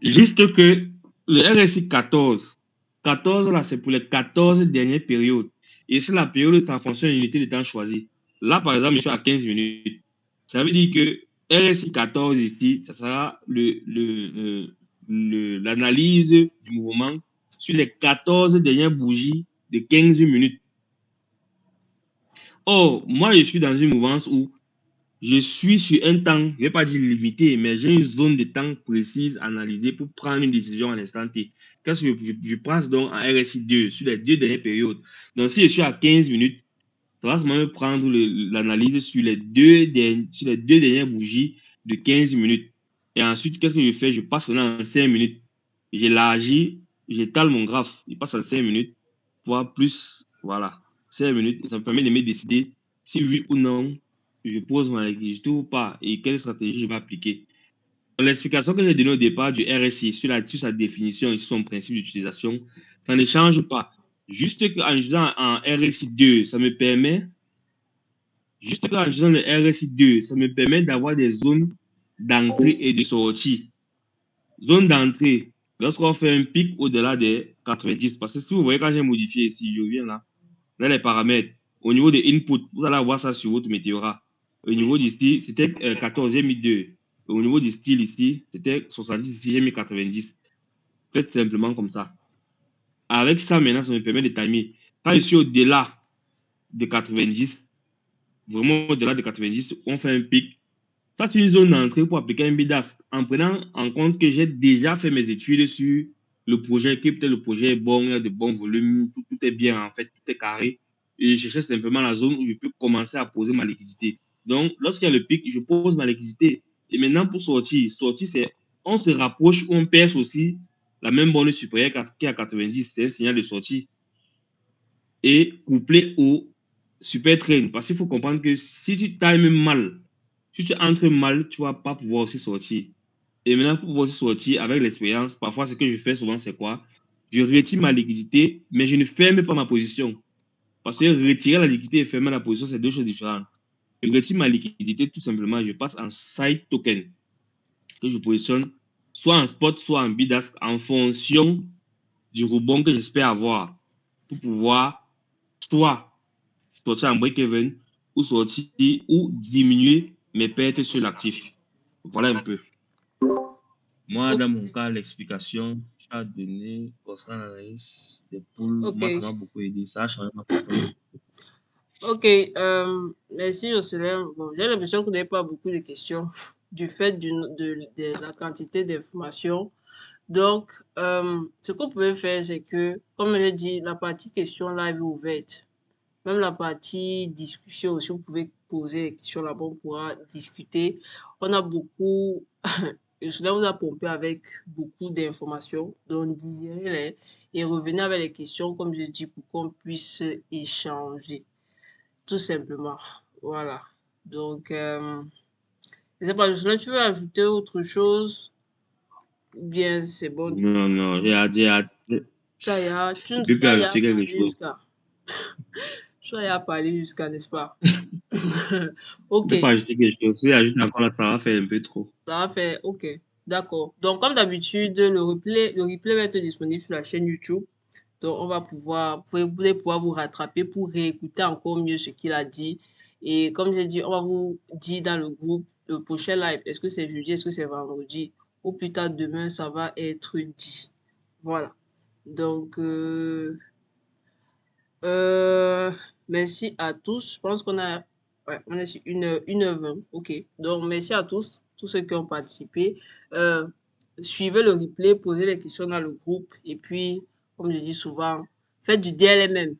Juste que le RSI 14, là, c'est pour les 14 dernières périodes. Et c'est la période en fonction d'une unité de temps choisie. Là, par exemple, je suis à 15 minutes. Ça veut dire que RSI 14 ici, ça sera l'analyse du mouvement sur les 14 dernières bougies de 15 minutes. Or, moi, je suis dans une mouvance où je suis sur un temps, je ne vais pas dire limité, mais j'ai une zone de temps précise analysée pour prendre une décision à l'instant T. Qu'est-ce que je passe donc en RSI 2 sur les 2 dernières périodes? Donc, si je suis à 15 minutes, ça va seulement me prendre l'analyse sur les deux dernières bougies de 15 minutes. Et ensuite, qu'est-ce que je fais? Je passe maintenant en 5 minutes. J'élargis, j'étale mon graphe. Il passe en 5 minutes, voire plus. Voilà. 5 minutes, ça me permet de me décider si oui ou non je pose ma liquidité ou pas et quelle stratégie je vais appliquer. L'explication que j'ai donnée au départ du RSI sur sa définition et sur son principe d'utilisation, ça ne change pas. Juste qu'en utilisant en RSI 2, ça me permet, juste qu'en utilisant le RSI 2, ça me permet d'avoir des zones d'entrée et de sortie. Zone d'entrée, lorsqu'on fait un pic au-delà des 90, parce que si vous voyez quand j'ai modifié ici, je viens là, dans les paramètres, au niveau des inputs, vous allez avoir ça sur votre météora. Au niveau du style, c'était 14, j'ai mis 2. Au niveau du style ici, c'était 70, ici j'ai mis 90. Faites simplement comme ça. Avec ça, maintenant, ça me permet de timer. Quand je suis au-delà de 90, vraiment au-delà de 90, on fait un pic. Ça, c'est une zone d'entrée pour appliquer un bidas en prenant en compte que j'ai déjà fait mes études sur le projet, que peut-être le projet est bon, il y a de bons volumes, tout est bien en fait, tout est carré. Et je cherche simplement la zone où je peux commencer à poser ma liquidité. Donc, lorsqu'il y a le pic, je pose ma liquidité. Et maintenant, pour sortir, c'est on se rapproche ou on perce aussi la même borne supérieure qui est à 90, c'est un signal de sortie. Et couplé au super train. Parce qu'il faut comprendre que si tu times mal, si tu entres mal, tu ne vas pas pouvoir aussi sortir. Et maintenant, pour pouvoir aussi sortir avec l'expérience, parfois, ce que je fais souvent, c'est quoi? Je retire ma liquidité, mais je ne ferme pas ma position. Parce que retirer la liquidité et fermer la position, c'est deux choses différentes. Je retire ma liquidité, tout simplement, je passe en side token que je positionne soit en spot, soit en bid-ask en fonction du rebond que j'espère avoir pour pouvoir soit sortir en break-even ou sortir ou diminuer mes pertes sur l'actif. Voilà un peu. Moi, Ok, dans mon cas, l'explication que tu as donnée concernant l'analyse des poules, ok, moi, ça m'a beaucoup aidé. Ça a changé ma façon de... ok. Merci, Jocelyn. Bon, j'ai l'impression que vous n'avez pas beaucoup de questions du fait de la quantité d'informations. Donc, ce qu'on pouvait faire, c'est que, comme j'ai dit, la partie questions là est ouverte. Même la partie discussion aussi, vous pouvez poser les questions là-bas, on pourra discuter. On a beaucoup, cela vous a pompé avec beaucoup d'informations, donc digérez-les et revenez avec les questions, comme je dis, pour qu'on puisse échanger, tout simplement. Voilà. Donc, je sais pas, Jocelyn, tu veux ajouter autre chose? Ou bien c'est bon? Non, non, Ça y a, je peux plus ça y a ajouter quelque parlé chose. jusqu'à, ça y a parlé jusqu'à, n'est-ce pas? Je Ok. peux pas ajouter quelque chose. Si j'ajoute encore là, ça va faire un peu trop. Ça va faire, ok, d'accord. Donc, comme d'habitude, le replay va être disponible sur la chaîne YouTube. Donc, on va pouvoir, vous allez pouvoir vous rattraper pour réécouter encore mieux ce qu'il a dit. Et comme j'ai dit, on va vous dire dans le groupe le prochain live. Est-ce que c'est jeudi, est-ce que c'est vendredi? Ou plus tard demain, ça va être dit. Voilà. Donc, euh, merci à tous. Je pense qu'on a, ouais, on est sur 1h20. OK. Donc, merci à tous ceux qui ont participé. Euh, Suivez le replay, posez les questions dans le groupe. Et puis, comme je dis souvent, faites du DLMM.